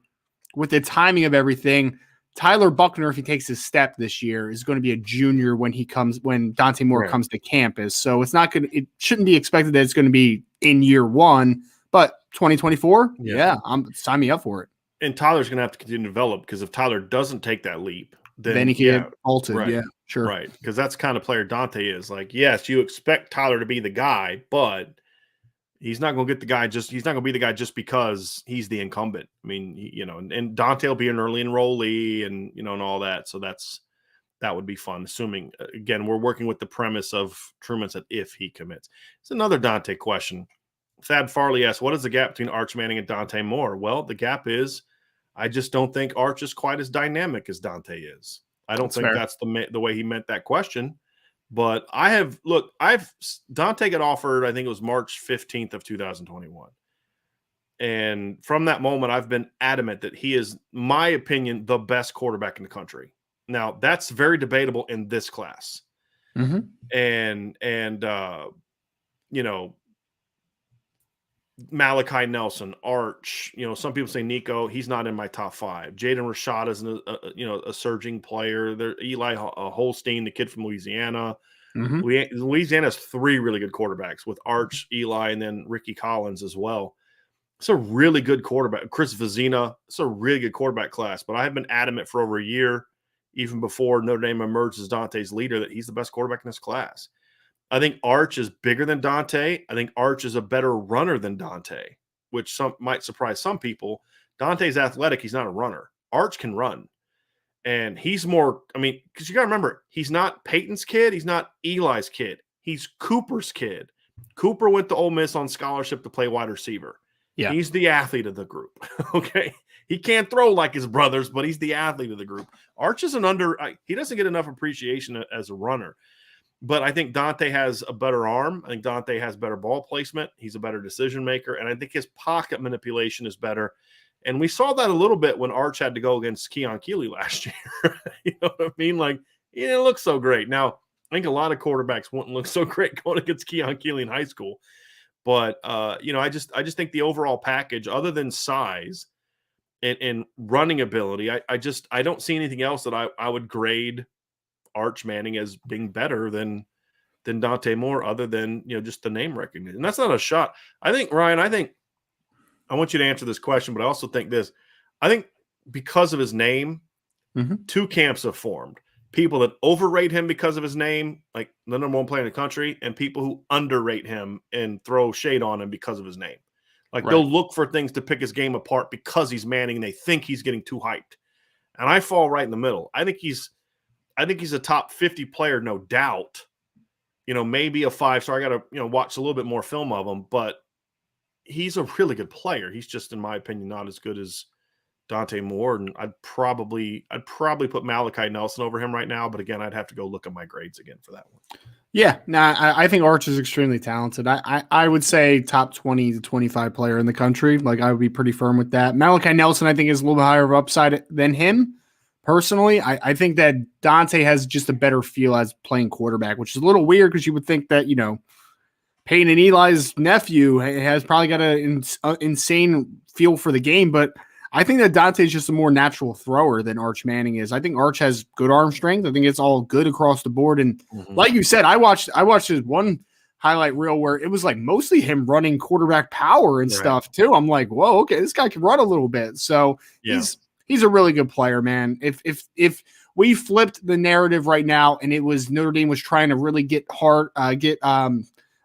with the timing of everything, Tyler Buckner, if he takes his step this year, is going to be a junior when Dante Moore comes to campus. So it shouldn't be expected that it's going to be in year one, but 2024, sign me up for it. And Tyler's going to have to continue to develop because if Tyler doesn't take that leap, then he can get altered. Right. Yeah, sure. Right. Because that's the kind of player Dante is. Like, yes, you expect Tyler to be the guy, but he's not going to get the guy he's not going to be the guy just because he's the incumbent. I mean, and Dante will be an early enrollee and, and all that. So that would be fun. Assuming, again, we're working with the premise of Truman said if he commits. It's another Dante question. Thad Farley asks, what is the gap between Arch Manning and Dante Moore? Well, the gap is I just don't think Arch is quite as dynamic as Dante is. I don't think that's the way he meant that question. But Dante got offered, I think it was March 15th of 2021. And from that moment, I've been adamant that he is, my opinion, the best quarterback in the country. Now, that's very debatable in this class. Mm-hmm. And Malachi Nelson, Arch, some people say Nico, he's not in my top five. Jaden Rashad is a surging player. There, Eli Holstein, the kid from Louisiana. Mm-hmm. Louisiana has three really good quarterbacks with Arch, Eli, and then Ricky Collins as well. It's a really good quarterback. Chris Vizina, it's a really good quarterback class. But I have been adamant for over a year, even before Notre Dame emerged as Dante's leader, that he's the best quarterback in this class. I think Arch is bigger than Dante. I think Arch is a better runner than Dante, which might surprise some people. Dante's athletic. He's not a runner. Arch can run. And he's more, because you got to remember, he's not Peyton's kid. He's not Eli's kid. He's Cooper's kid. Cooper went to Ole Miss on scholarship to play wide receiver. Yeah. He's the athlete of the group. Okay. he can't throw like his brothers, but he's the athlete of the group. Arch is he doesn't get enough appreciation as a runner. But I think Dante has a better arm. I think Dante has better ball placement. He's a better decision maker. And I think his pocket manipulation is better. And we saw that a little bit when Arch had to go against Keon Keeley last year. You know what I mean? Like, he didn't look so great. Now, I think a lot of quarterbacks wouldn't look so great going against Keon Keeley in high school. But, I just think the overall package, other than size and running ability, I don't see anything else that I would grade Arch Manning as being better than Dante Moore, other than, just the name recognition. And that's not a shot. I think, Ryan, I want you to answer this question, but I also think this. I think because of his name, two camps have formed. People that overrate him because of his name, like the number one player in the country, and people who underrate him and throw shade on him because of his name. Like, they'll look for things to pick his game apart because he's Manning, and they think he's getting too hyped. And I fall right in the middle. I think he's a top 50 player, no doubt. Maybe a 5-star. I got to, watch a little bit more film of him, but he's a really good player. He's just, in my opinion, not as good as Dante Moore. And I'd probably put Malachi Nelson over him right now. But again, I'd have to go look at my grades again for that one. Yeah, I think Arch is extremely talented. I would say top 20 to 25 player in the country. Like, I would be pretty firm with that. Malachi Nelson, I think, is a little bit higher of upside than him. Personally, I think that Dante has just a better feel as playing quarterback, which is a little weird because you would think that, Peyton and Eli's nephew has probably got an insane feel for the game, but I think that Dante is just a more natural thrower than Arch Manning is. I think Arch has good arm strength. I think it's all good across the board. And like you said, I watched this one highlight reel where it was like mostly him running quarterback power and stuff too. I'm like, whoa, okay, this guy can run a little bit. So he's a really good player, man. If we flipped the narrative right now and it was Notre Dame was trying to really get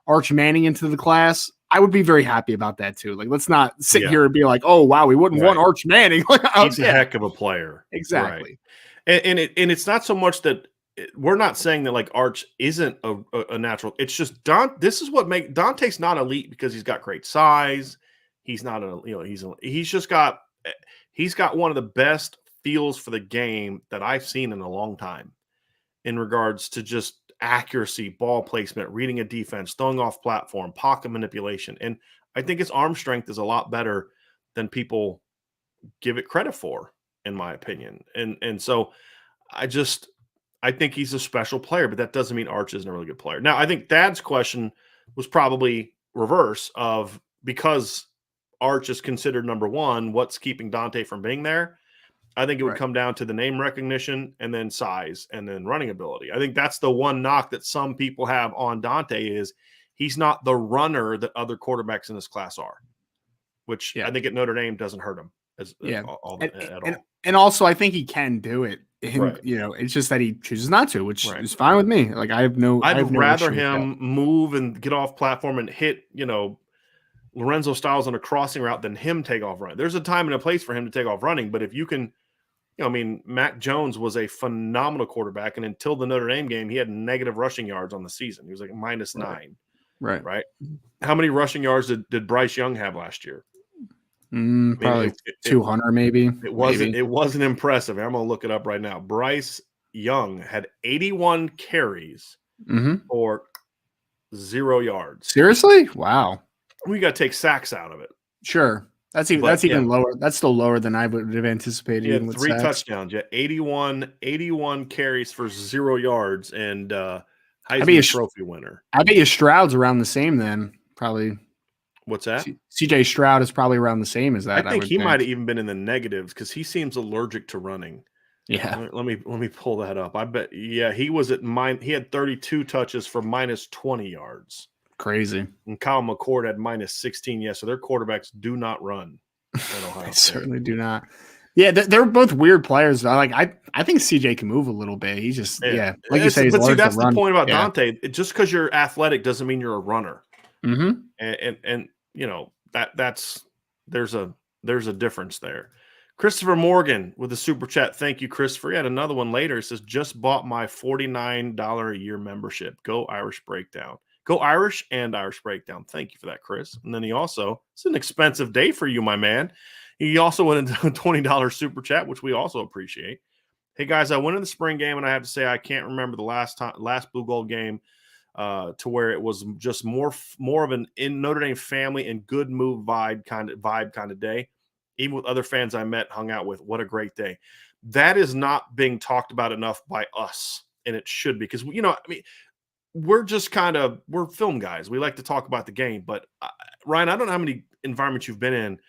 Arch Manning into the class, I would be very happy about that too. Like, let's not sit here and be like, oh wow, we wouldn't want Arch Manning. He's a heck of a player. Exactly. Right. And it's not so much that we're not saying that like Arch isn't a natural. It's just this is what makes Dante's not elite because he's got great size. He's not he's got one of the best feels for the game that I've seen in a long time in regards to just accuracy, ball placement, reading a defense, throwing off platform, pocket manipulation. And I think his arm strength is a lot better than people give it credit for, in my opinion. And so I think he's a special player, but that doesn't mean Arch isn't a really good player. Now, I think Thad's question was probably reverse of, because Arch is considered number one, what's keeping Dante from being there? I think it would come down to the name recognition and then size and then running ability. I think that's the one knock that some people have on Dante is he's not the runner that other quarterbacks in this class are, which I think at Notre Dame doesn't hurt him at all. And also, I think he can do it. It's just that he chooses not to, which is fine with me. Like, I'd rather him move and get off platform and hit, Lorenzo Styles on a crossing route than him take off running. There's a time and a place for him to take off running, but if you can, Mac Jones was a phenomenal quarterback, and until the Notre Dame game, he had negative rushing yards on the season. He was like -9. Right. How many rushing yards did Bryce Young have last year? Probably 200, maybe. It wasn't impressive. I'm gonna look it up right now. Bryce Young had 81 carries for 0 yards. Seriously? Wow. We got to take sacks out of it. Sure. That's even lower. That's still lower than I would have anticipated. He had 3 touchdowns. Yeah, 81 carries for 0 yards, and Heisman Trophy winner. I bet you Stroud's around the same then. Probably. What's that? CJ Stroud is probably around the same as that. I think he might have even been in the negatives because he seems allergic to running. Yeah. Let me pull that up. I bet. Yeah, he was at he had 32 touches for -20 yards. Crazy. And Kyle McCord had -16. Yeah, so their quarterbacks do not run at Ohio They State. certainly do not. Yeah, they're both weird players. Like I think CJ can move a little bit. He's just like you say. But see, that's the point about Dante. Just because you're athletic doesn't mean you're a runner. And there's a difference there. Christopher Morgan with a super chat. Thank you, Christopher. He had another one later. It says, just bought my $49 a year membership. Go Irish Breakdown. Go Irish and Irish Breakdown. Thank you for that, Chris. And then he also, it's an expensive day for you, my man. He also went into a $20 super chat, which we also appreciate. Hey guys, I went in the spring game and I have to say I can't remember the last blue gold game to where it was just more of an in Notre Dame family and good move vibe kind of day. Even with other fans I met, hung out with, what a great day. That is not being talked about enough by us, and it should be, because we're just we're film guys. We like to talk about the game, but Ryan, I don't know how many environments you've been in.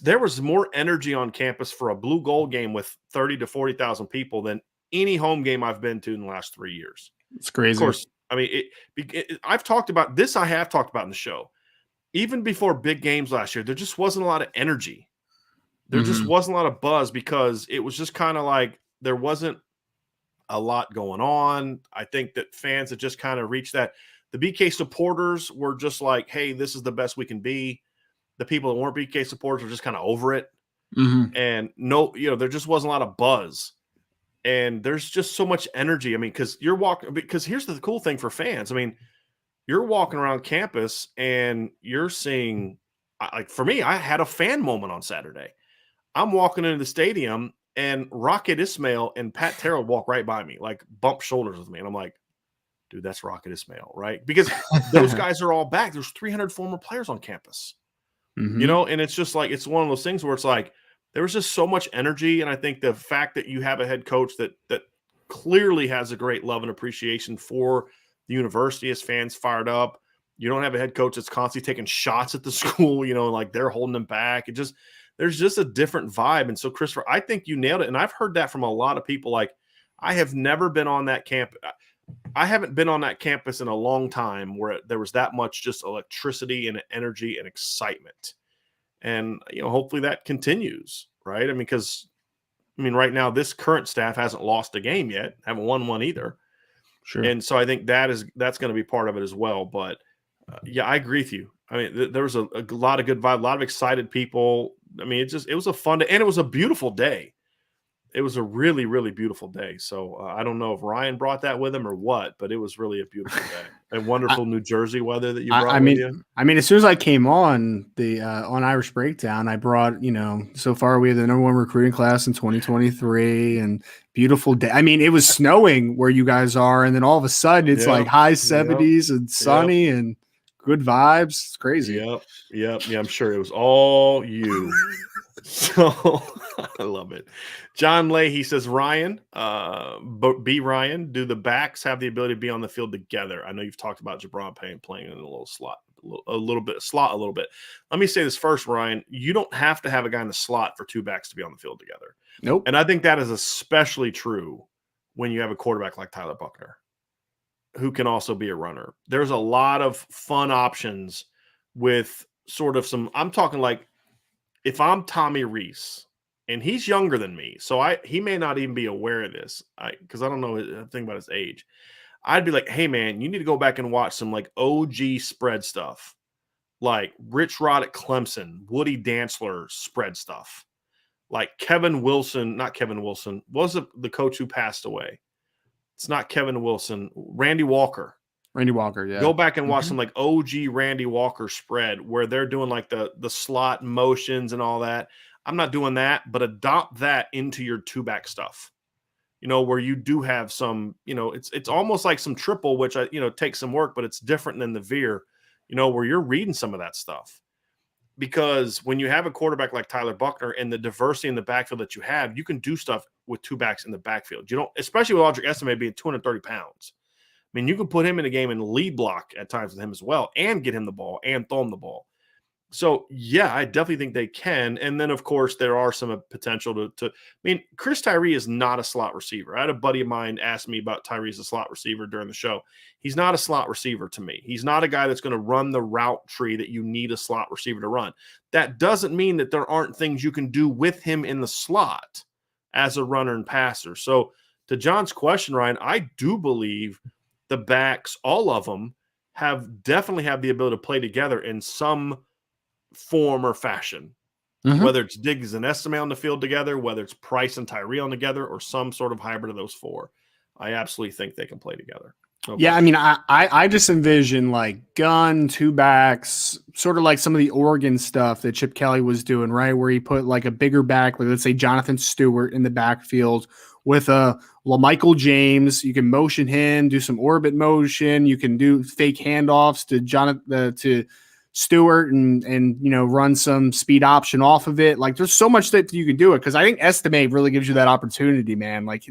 There was more energy on campus for a blue gold game with 30 to 40,000 people than any home game I've been to in the last 3 years. It's crazy. Of course, I mean, I've talked about this. I have talked about in the show. Even before big games last year, there just wasn't a lot of energy. There just wasn't a lot of buzz because it was just kind of like there wasn't a lot going on. I think that fans had just kind of reached that. The BK supporters were just like, hey, this is the best we can be. The people that weren't BK supporters were just kind of over it. And there just wasn't a lot of buzz. And there's just so much energy. I mean, because here's the cool thing for fans. I mean, you're walking around campus and you're seeing, like for me, I had a fan moment on Saturday. I'm walking into the stadium and Rocket Ismail and Pat Terrell walk right by me, like bump shoulders with me. And I'm like, dude, that's Rocket Ismail, right? Because those guys are all back. There's 300 former players on campus. And it's just like, it's one of those things where it's like, there was just so much energy. And I think the fact that you have a head coach that clearly has a great love and appreciation for the university, as fans fired up. You don't have a head coach that's constantly taking shots at the school, like they're holding them back. There's just a different vibe. And so, Christopher, I think you nailed it. And I've heard that from a lot of people. Like, I have never been on that camp. I haven't been on that campus in a long time where there was that much just electricity and energy and excitement. And, hopefully that continues, right? I mean, because, right now this current staff hasn't lost a game yet, haven't won one either. Sure. And so I think that's going to be part of it as well. But yeah, I agree with you. I mean, there was a lot of good vibe, a lot of excited people. I mean, it was a fun day, and it was a beautiful day. It was a really, really beautiful day. So I don't know if Ryan brought that with him or what, but it was really a beautiful day. And wonderful New Jersey weather that you brought with you. I mean, as soon as I came on on Irish Breakdown, I brought, so far we have the #1 recruiting class in 2023 and beautiful day. I mean, it was snowing where you guys are, and then all of a sudden it's like high 70s and sunny and good vibes. It's crazy. Yep. Yeah, I'm sure it was all you. So I love it. John Leahy says, Ryan, Ryan, do the backs have the ability to be on the field together? I know you've talked about Jabron Payne playing in a little slot, a little bit. Let me say this first, Ryan. You don't have to have a guy in the slot for two backs to be on the field together. Nope. And I think that is especially true when you have a quarterback like Tyler Buchner, who can also be a runner. There's a lot of fun options with sort of I'm talking like, if I'm Tommy Rees, and he's younger than me, so he may not even be aware of this, because I don't know anything about his age. I'd be like, hey, man, you need to go back and watch some like OG spread stuff, like Rich Rod at Clemson, Woody Dantzler spread stuff, like Kevin Wilson, not Kevin Wilson, was the coach who passed away. It's not Kevin Wilson, Randy Walker. Yeah. Go back and watch some like OG Randy Walker spread where they're doing like the slot motions and all that. I'm not doing that, but adopt that into your two-back stuff, where you do have some, it's almost like some triple, which takes some work, but it's different than the veer, where you're reading some of that stuff. Because when you have a quarterback like Tyler Buchner and the diversity in the backfield that you have, you can do stuff with two backs in the backfield. You don't, especially with Audric Estime being 230 pounds. I mean, you can put him in a game and lead block at times with him as well and get him the ball and throw him the ball. So, yeah, I definitely think they can. And then, of course, there are some potential to Chris Tyree is not a slot receiver. I had a buddy of mine ask me about Tyree as a slot receiver during the show. He's not a slot receiver to me. He's not a guy that's going to run the route tree that you need a slot receiver to run. That doesn't mean that there aren't things you can do with him in the slot as a runner and passer. So, to John's question, Ryan, I do believe the backs, all of them, definitely have the ability to play together in some form or fashion. Whether it's Diggs and Estime on the field together, whether it's Price and Tyree on together, or some sort of hybrid of those four. I absolutely think they can play together. Yeah, I mean, I just envision like gun, two backs, sort of like some of the Oregon stuff that Chip Kelly was doing, right? Where he put like a bigger back, like let's say Jonathan Stewart in the backfield with a LaMichael James. You can motion him, do some orbit motion. You can do fake handoffs to Stewart and run some speed option off of it. Like there's so much that you can do it because I think Estime really gives you that opportunity, man. Like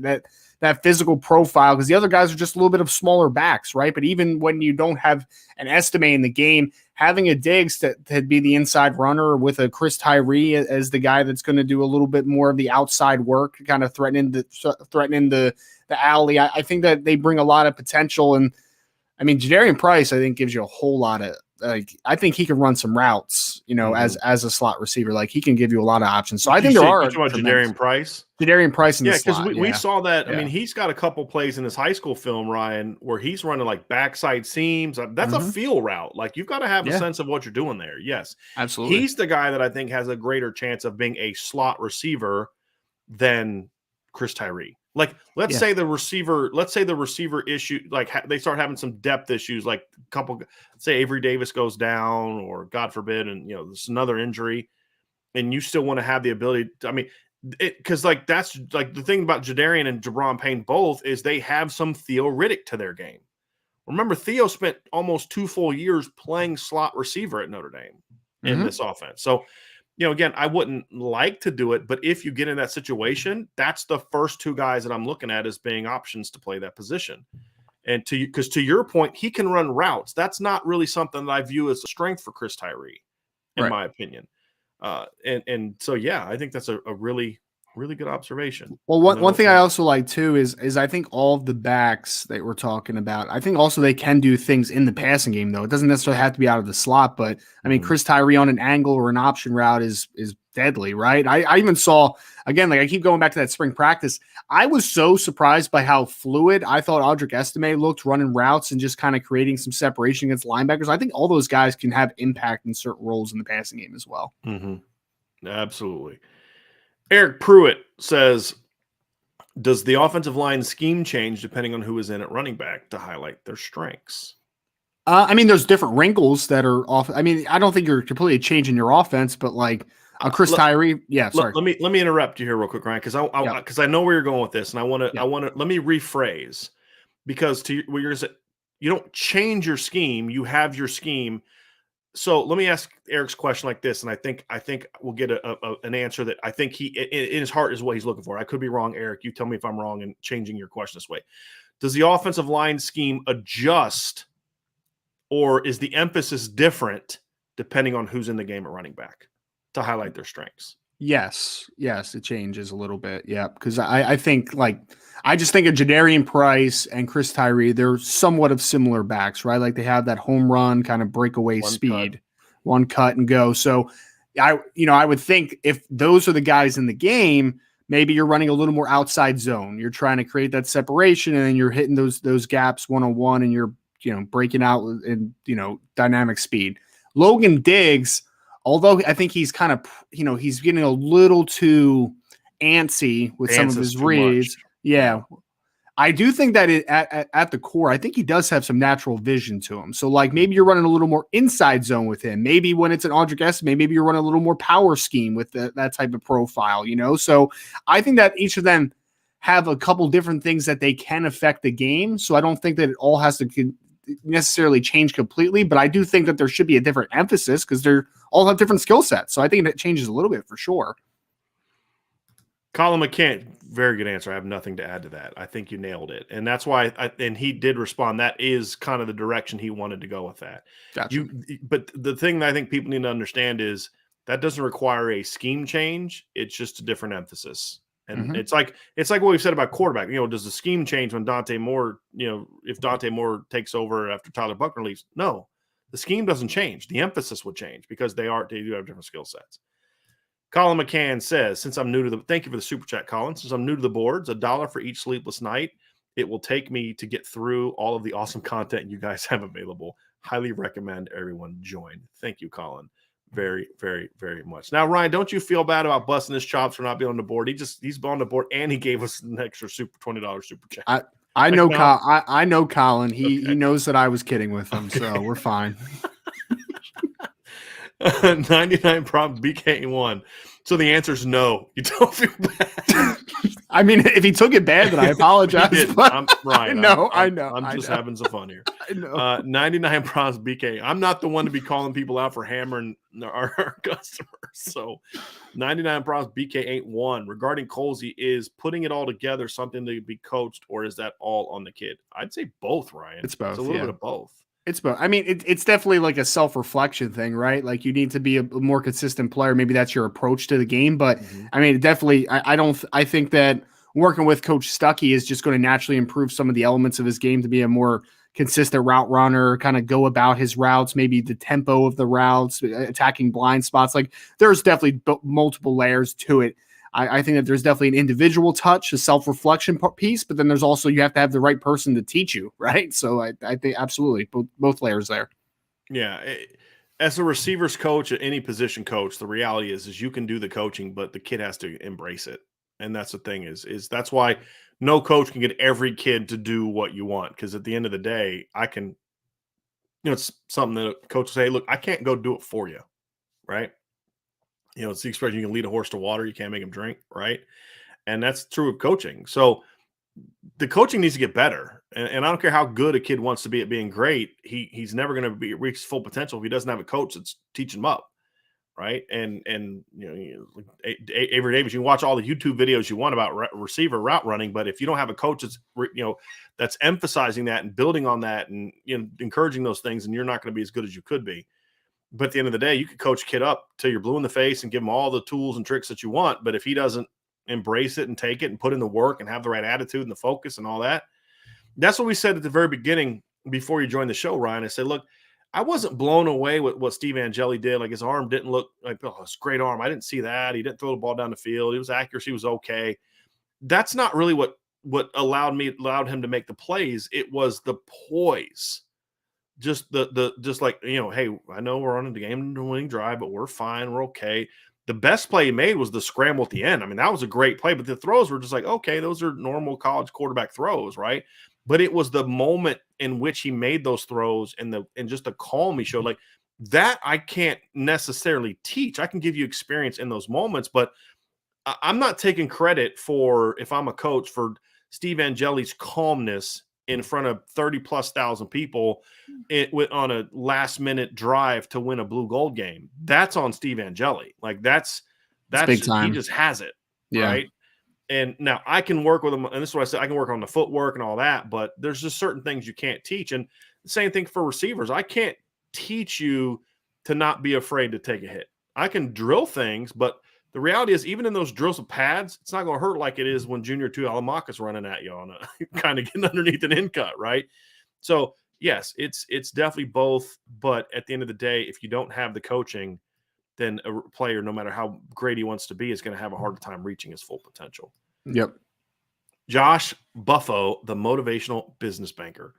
that physical profile, because the other guys are just a little bit of smaller backs, right? But even when you don't have an Estime in the game, having a Diggs to be the inside runner with a Chris Tyree as the guy that's going to do a little bit more of the outside work, kind of threatening the alley, I think that they bring a lot of potential. And I mean, Jadarian Price, I think, gives you a whole lot of I think he can run some routes, as a slot receiver. Like he can give you a lot of options. So I think there are. You're talking about Jadarian Price? Jadarian Price in the slot. Because we saw that. Yeah. I mean, he's got a couple plays in his high school film, Ryan, where he's running like backside seams. That's a feel route. Like you've got to have a sense of what you're doing there. Yes, absolutely. He's the guy that I think has a greater chance of being a slot receiver than Chris Tyree. Like, let's say the receiver issue, like they start having some depth issues, like say Avery Davis goes down or God forbid, and there's another injury, and you still want to have the ability to, I mean, because like that's like the thing about Jadarian and Jabron Payne both is they have some Theo Riddick to their game. Remember, Theo spent almost 2 full years playing slot receiver at Notre Dame in this offense. So, again, I wouldn't like to do it, but if you get in that situation, that's the first 2 guys that I'm looking at as being options to play that position. And because to your point, he can run routes. That's not really something that I view as a strength for Chris Tyree, in my opinion. And so, I think that's a really, really good observation. Well, one thing I also like too is I think all of the backs that we're talking about, I think also they can do things in the passing game though. It doesn't necessarily have to be out of the slot, but I mean, Chris Tyree on an angle or an option route is deadly, right? I even saw, again, like I keep going back to that spring practice. I was so surprised by how fluid I thought Audric Estime looked running routes and just kind of creating some separation against linebackers. I think all those guys can have impact in certain roles in the passing game as well. Absolutely. Eric Pruitt says, does the offensive line scheme change depending on who is in at running back to highlight their strengths? I mean, there's different wrinkles that are off. I mean, I don't think you're completely changing your offense, but like Chris Tyree. Yeah, sorry. Let me interrupt you here real quick, Ryan, because I know where you're going with this, and I want to let me rephrase, because what you're going to say, you don't change your scheme, you have your scheme. So let me ask Eric's question like this, and I think we'll get an answer that I think he in his heart is what he's looking for. I could be wrong, Eric. You tell me if I'm wrong in changing your question this way. Does the offensive line scheme adjust, or is the emphasis different depending on who's in the game at running back to highlight their strengths? Yes, it changes a little bit. Yeah, because I think I just think of Jadarian Price and Chris Tyree. They're somewhat of similar backs, right? Like they have that home run kind of breakaway speed, one cut and go. So I would think if those are the guys in the game, maybe you're running a little more outside zone. You're trying to create that separation, and then you're hitting those gaps one-on-one, and you're breaking out in dynamic speed. Logan Diggs, although I think he's kind of, he's getting a little too antsy with some of his reads. Yeah. I do think that at the core, I think he does have some natural vision to him. So like maybe you're running a little more inside zone with him. Maybe when it's an Audric Estime, maybe you're running a little more power scheme with that type of profile, So I think that each of them have a couple different things that they can affect the game. So I don't think that it all has to necessarily change completely, but I do think that there should be a different emphasis because they're all have different skill sets. So I think it changes a little bit for sure. Colin McCann, very good answer. I have nothing to add to that. I think you nailed it. And that's why, and he did respond. That is kind of the direction he wanted to go with that. Gotcha. But the thing that I think people need to understand is that doesn't require a scheme change. It's just a different emphasis. And it's like what we've said about quarterback. Does the scheme change when Dante Moore, if Dante Moore takes over after Tyler Buckner leaves? No, the scheme doesn't change. The emphasis would change because they do have different skill sets. Colin McCann says, thank you for the super chat, Colin. Since I'm new to the boards, $1 for each sleepless night. It will take me to get through all of the awesome content you guys have available. Highly recommend everyone join. Thank you, Colin. Very, very, very much. Now, Ryan, don't you feel bad about busting his chops for not being on the board? He's on the board, and he gave us an extra $20 super chat. I know, I know Colin. He knows that I was kidding with him, so we're fine. 99 prompt BK1. So the answer is no. You don't feel bad. I mean, if he took it bad, then I apologize. But I'm Ryan. I know. I'm just having some fun here. I know. 99 prompts BK. I'm not the one to be calling people out for hammering our customers. So 99 prompts BK ain't one. Regarding Colsey, is putting it all together something to be coached, or is that all on the kid? I'd say both, Ryan. It's both. It's a little bit of both. It's both. I mean, it's definitely like a self-reflection thing, right? Like you need to be a more consistent player. Maybe that's your approach to the game. But I mean, definitely, I think that working with Coach Stuckey is just going to naturally improve some of the elements of his game to be a more consistent route runner, kind of go about his routes, maybe the tempo of the routes, attacking blind spots. Like there's definitely multiple layers to it. I think that there's definitely an individual touch, a self-reflection piece, but then there's also, you have to have the right person to teach you, right? So I think absolutely both layers there. Yeah. As a receivers coach, any position coach, the reality is you can do the coaching, but the kid has to embrace it. And that's the thing is that's why no coach can get every kid to do what you want. Because at the end of the day, I can, it's something that a coach will say, look, I can't go do it for you. Right. It's the expression, you can lead a horse to water, you can't make him drink, right? And that's true of coaching. So the coaching needs to get better. And I don't care how good a kid wants to be at being great, he's never going to reach his full potential if he doesn't have a coach that's teaching him up, right? And Avery Davis, you can watch all the YouTube videos you want about receiver route running, but if you don't have a coach that's that's emphasizing that and building on that and encouraging those things, and you're not going to be as good as you could be. But at the end of the day, you could coach a kid up till you're blue in the face and give him all the tools and tricks that you want. But if he doesn't embrace it and take it and put in the work and have the right attitude and the focus and all that, that's what we said at the very beginning before you joined the show, Ryan. I said, look, I wasn't blown away with what Steve Angeli did. Like his arm didn't look like, oh, it's a great arm. I didn't see that. He didn't throw the ball down the field. His accuracy was okay. That's not really what allowed him to make the plays. It was the poise. Just just like, hey, I know we're on the game-winning drive, but we're fine. We're okay. The best play he made was the scramble at the end. I mean, that was a great play, but the throws were just like, okay, those are normal college quarterback throws, right? But it was the moment in which he made those throws and just the calm he showed. Like that I can't necessarily teach. I can give you experience in those moments, but I'm not taking credit for, if I'm a coach, for Steve Angeli's calmness in front of 30+ thousand people on a last minute drive to win a blue gold game. That's on Steve Angeli. Like that's big time. He just has it. Yeah. Right. And now I can work with him. And this is what I said, I can work on the footwork and all that, but there's just certain things you can't teach. And the same thing for receivers. I can't teach you to not be afraid to take a hit. I can drill things, but the reality is, even in those drills of pads, it's not going to hurt like it is when Junior 2 Alamaka's running at you on a kind of getting underneath an in cut, right? So, yes, it's definitely both. But at the end of the day, if you don't have the coaching, then a player, no matter how great he wants to be, is going to have a harder time reaching his full potential. Yep. Josh Buffo, the motivational business banker.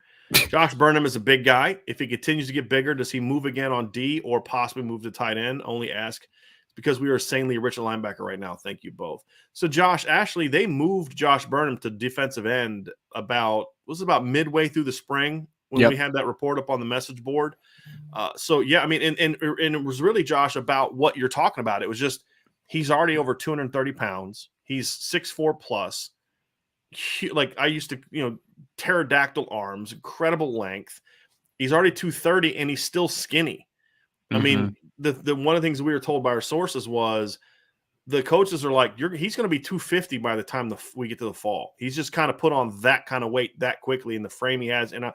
Josh Burnham is a big guy. If he continues to get bigger, does he move again on D or possibly move to tight end? Only ask because we are insanely rich at linebacker right now. Thank you both. So Josh, Ashley, they moved Josh Burnham to defensive end about midway through the spring when we had that report up on the message board. So yeah, I mean, and it was really, Josh, about what you're talking about. It was just, he's already over 230 pounds. He's 6'4" plus. Like I used to, pterodactyl arms, incredible length. He's already 230 and he's still skinny. I mean, the one of the things we were told by our sources was the coaches are like, he's going to be 250 by the time we get to the fall. He's just kind of put on that kind of weight that quickly in the frame he has. And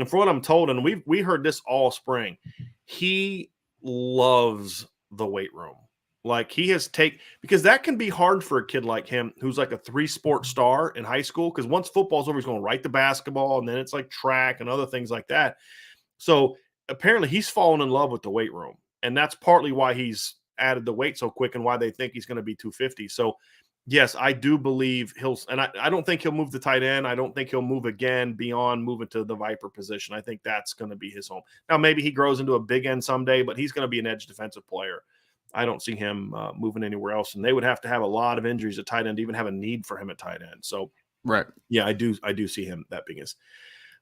for what I'm told, and we heard this all spring, he loves the weight room. Like he has because that can be hard for a kid like him who's like a 3-sport star in high school. Because once football's over, he's going right to basketball, and then it's like track and other things like that. So apparently he's fallen in love with the weight room, and that's partly why he's added the weight so quick and why they think he's going to be 250. So yes, I do believe I don't think he'll move to tight end. I don't think he'll move again beyond moving to the Viper position. I think that's going to be his home. Now, maybe he grows into a big end someday, but he's going to be an edge defensive player. I don't see him moving anywhere else, and they would have to have a lot of injuries at tight end to even have a need for him at tight end. So, right. Yeah, I do see him, that being his.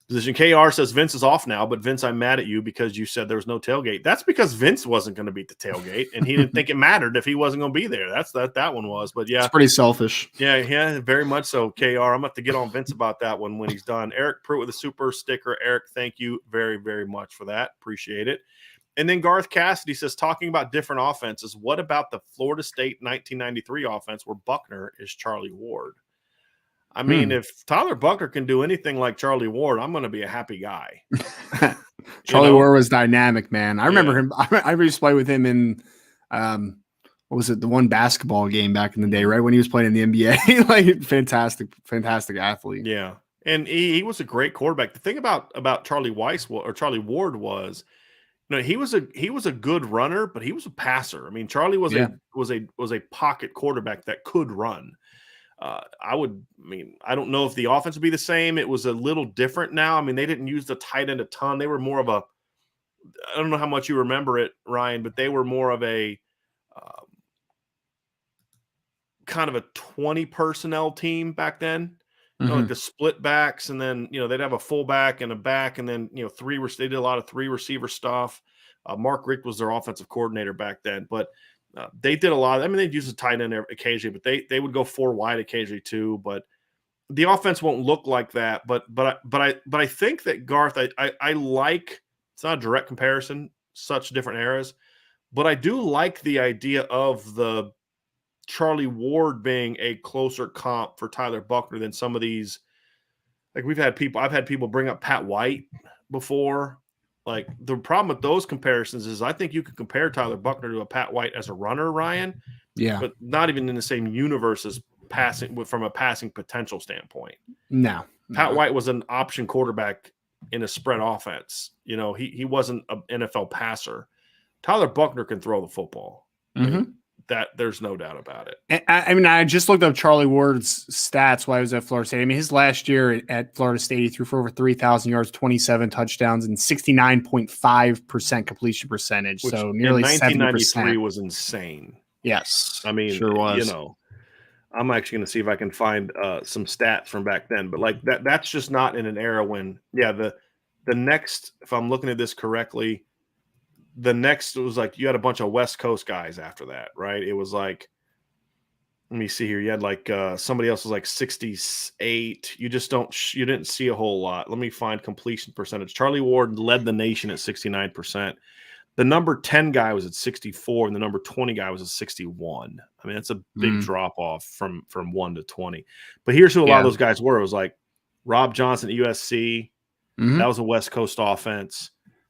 Position KR says Vince is off now, but Vince, I'm mad at you because you said there was no tailgate. That's because Vince wasn't going to beat the tailgate, and he didn't think it mattered if he wasn't going to be there. That one was. But yeah, it's pretty selfish. Yeah, very much so. KR, I'm going to have to get on Vince about that one when he's done. Eric Pruitt with a super sticker. Eric, thank you very, very much for that. Appreciate it. And then Garth Cassidy says, talking about different offenses, what about the Florida State 1993 offense where Buckner is Charlie Ward? I mean, if Tyler Buckner can do anything like Charlie Ward, I'm going to be a happy guy. Charlie Ward was dynamic, man. I remember him. I used to play with him in, what was it, the one basketball game back in the day, right when he was playing in the NBA. Like, fantastic athlete. Yeah, and he was a great quarterback. The thing about Charlie Ward was, he was a good runner, but he was a passer. I mean, Charlie was a pocket quarterback that could run. I don't know if the offense would be the same. It was a little different now. I mean, they didn't use the tight end a ton. They were more of I don't know how much you remember it, Ryan, but they were more of a kind of a 20 personnel team back then. Like the split backs, and then they'd have a fullback and a back, and then they did a lot of 3 receiver stuff. Mark Richt was their offensive coordinator back then, but they did a lot. I mean, they'd use a tight end occasionally, but they would go 4 wide occasionally too. But the offense won't look like that. But I think that Garth, I like. It's not a direct comparison, such different eras, but I do like the idea of the Charlie Ward being a closer comp for Tyler Buckner than some of these. Like I've had people bring up Pat White before. Like, the problem with those comparisons is I think you could compare Tyler Buckner to a Pat White as a runner, Ryan. Yeah. But not even in the same universe as passing from a passing potential standpoint. No. Pat White was an option quarterback in a spread offense. He wasn't an NFL passer. Tyler Buckner can throw the football. That there's no doubt about it. I mean, I just looked up Charlie Ward's stats while I was at Florida State. I mean, his last year at Florida State, he threw for over 3,000 yards, 27 touchdowns, and 69.5% completion percentage. Which so nearly 1993 70%. was insane. Yes. I mean, sure was. I'm actually going to see if I can find some stats from back then. But like that's just not in an era when, the next, if I'm looking at this correctly, the next was like you had a bunch of West Coast guys after that, right? It was like, let me see here. You had like somebody else was like 68. You didn't see a whole lot. Let me find completion percentage. Charlie Ward led the nation at 69%. The number 10 guy was at 64, and the number 20 guy was at 61. I mean, that's a big drop off from 1 to 20. But here's who a lot of those guys were. It was like Rob Johnson at USC. That was a West Coast offense.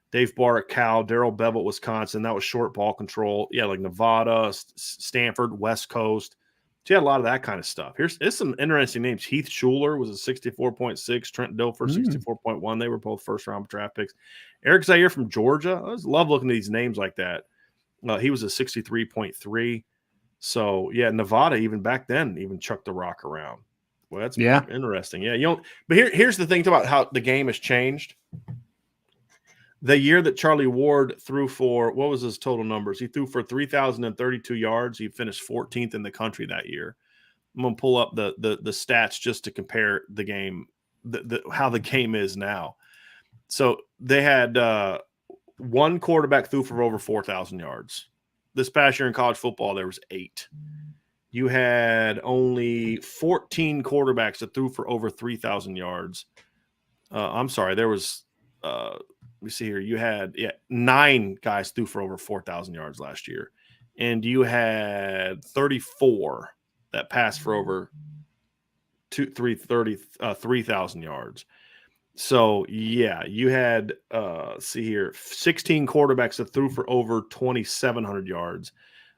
Dave Barr at Cal, Darrell Bevel at Wisconsin. That was short ball control. Yeah, like Nevada, Stanford, West Coast. So you had a lot of that kind of stuff. Here's some interesting names. Heath Schuler was a 64.6. Trent Dilfer, 64.1. They were both first-round draft picks. Eric Zaire from Georgia. I just love looking at these names like that. He was a 63.3. So, yeah, Nevada, even back then, even chucked the rock around. Well, that's interesting. Yeah, but here's the thing about how the game has changed. The year that Charlie Ward threw for, what was his total numbers? He threw for 3,032 yards. He finished 14th in the country that year. I'm going to pull up the stats just to compare the game, how the game is now. So they had one quarterback threw for over 4,000 yards. This past year in college football, there was 8. You had only 14 quarterbacks that threw for over 3,000 yards. I'm sorry, there was let me see here. You had 9 guys threw for over 4,000 yards last year, and you had 34 that passed for over 3,000 yards. So you had see here 16 quarterbacks that threw for over 2,700 yards.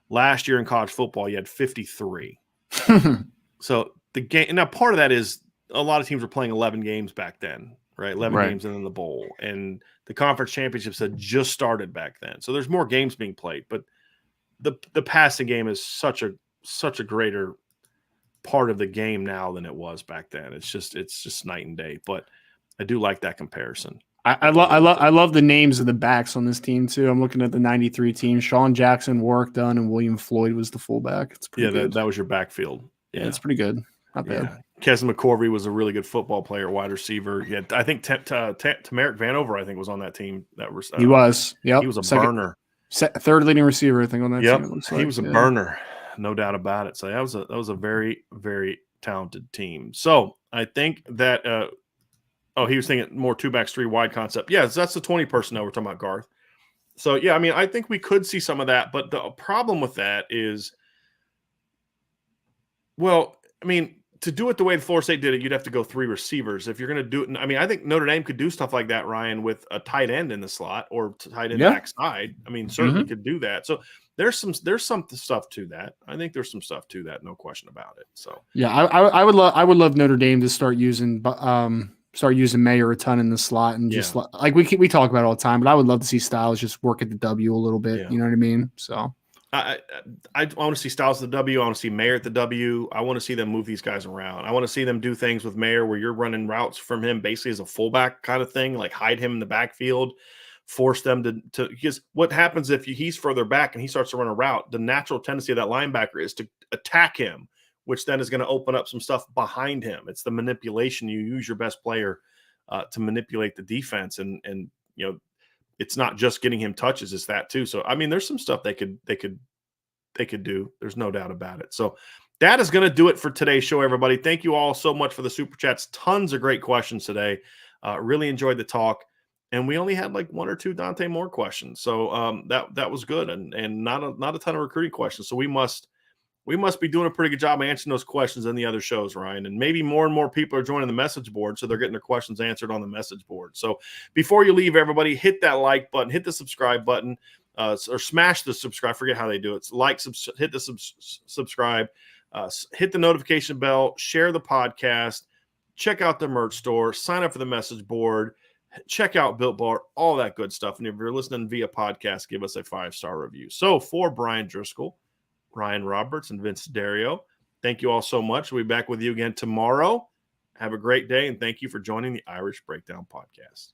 Last year in college football, you had 53. So the game now part of that is a lot of teams were playing 11 games back then. Right, 11 games and then the bowl, and the conference championships had just started back then. So there's more games being played, but the passing game is such a greater part of the game now than it was back then. It's just night and day. But I do like that comparison. I love the names of the backs on this team too. I'm looking at the 93 team. Sean Jackson, Warwick Dunn, and William Floyd was the fullback. It's pretty good. That was your backfield. Yeah, it's pretty good. Not bad. Kes McCorvey was a really good football player, wide receiver. Yeah, I think Tamarick Vanover, I think, was on that team. He was. Yep. He was a burner. Third leading receiver, I think, on that team. He was a burner, no doubt about it. So that was a very, very talented team. So I think that he was thinking more 2-backs, 3-wide concept. Yeah, that's the 20 personnel we're talking about, Garth. So yeah, I mean, I think we could see some of that, but the problem with that is, well, I mean, to do it the way Florida State did it, you'd have to go 3 receivers. If you're going to do it, I mean, I think Notre Dame could do stuff like that, Ryan, with a tight end in the slot or tight end backside. I mean, certainly could do that. So there's some stuff to that. I think there's some stuff to that, no question about it. So yeah, I would love Notre Dame to start using Mayer a ton in the slot and just like we talk about it all the time. But I would love to see Styles just work at the W a little bit. Yeah. You know what I mean? So. I want to see Styles at the W. I want to see Mayer at the W. I want to see them move these guys around. I want to see them do things with Mayer where you're running routes from him basically as a fullback kind of thing, like hide him in the backfield, force them to because what happens if he's further back and he starts to run a route, the natural tendency of that linebacker is to attack him, which then is going to open up some stuff behind him. It's the manipulation. You use your best player to manipulate the defense, and you know, it's not just getting him touches, it's that too. So I mean, there's some stuff they could do. There's no doubt about it. So that is going to do it for today's show, everybody. Thank you all so much for the super chats. Tons of great questions today. Really enjoyed the talk, and we only had like 1 or 2 Dante Moore questions. So that was good, and not a ton of recruiting questions. So we must be doing a pretty good job answering those questions in the other shows, Ryan. And maybe more and more people are joining the message board, so they're getting their questions answered on the message board. So before you leave, everybody, hit that like button, hit the subscribe button, or smash the subscribe. I forget how they do it. It's like, hit the subscribe, hit the notification bell, share the podcast, check out the merch store, sign up for the message board, check out Built Bar, all that good stuff. And if you're listening via podcast, give us a 5-star review. So for Brian Driscoll, Ryan Roberts, and Vince Dario, thank you all so much. We'll be back with you again tomorrow. Have a great day, and thank you for joining the Irish Breakdown Podcast.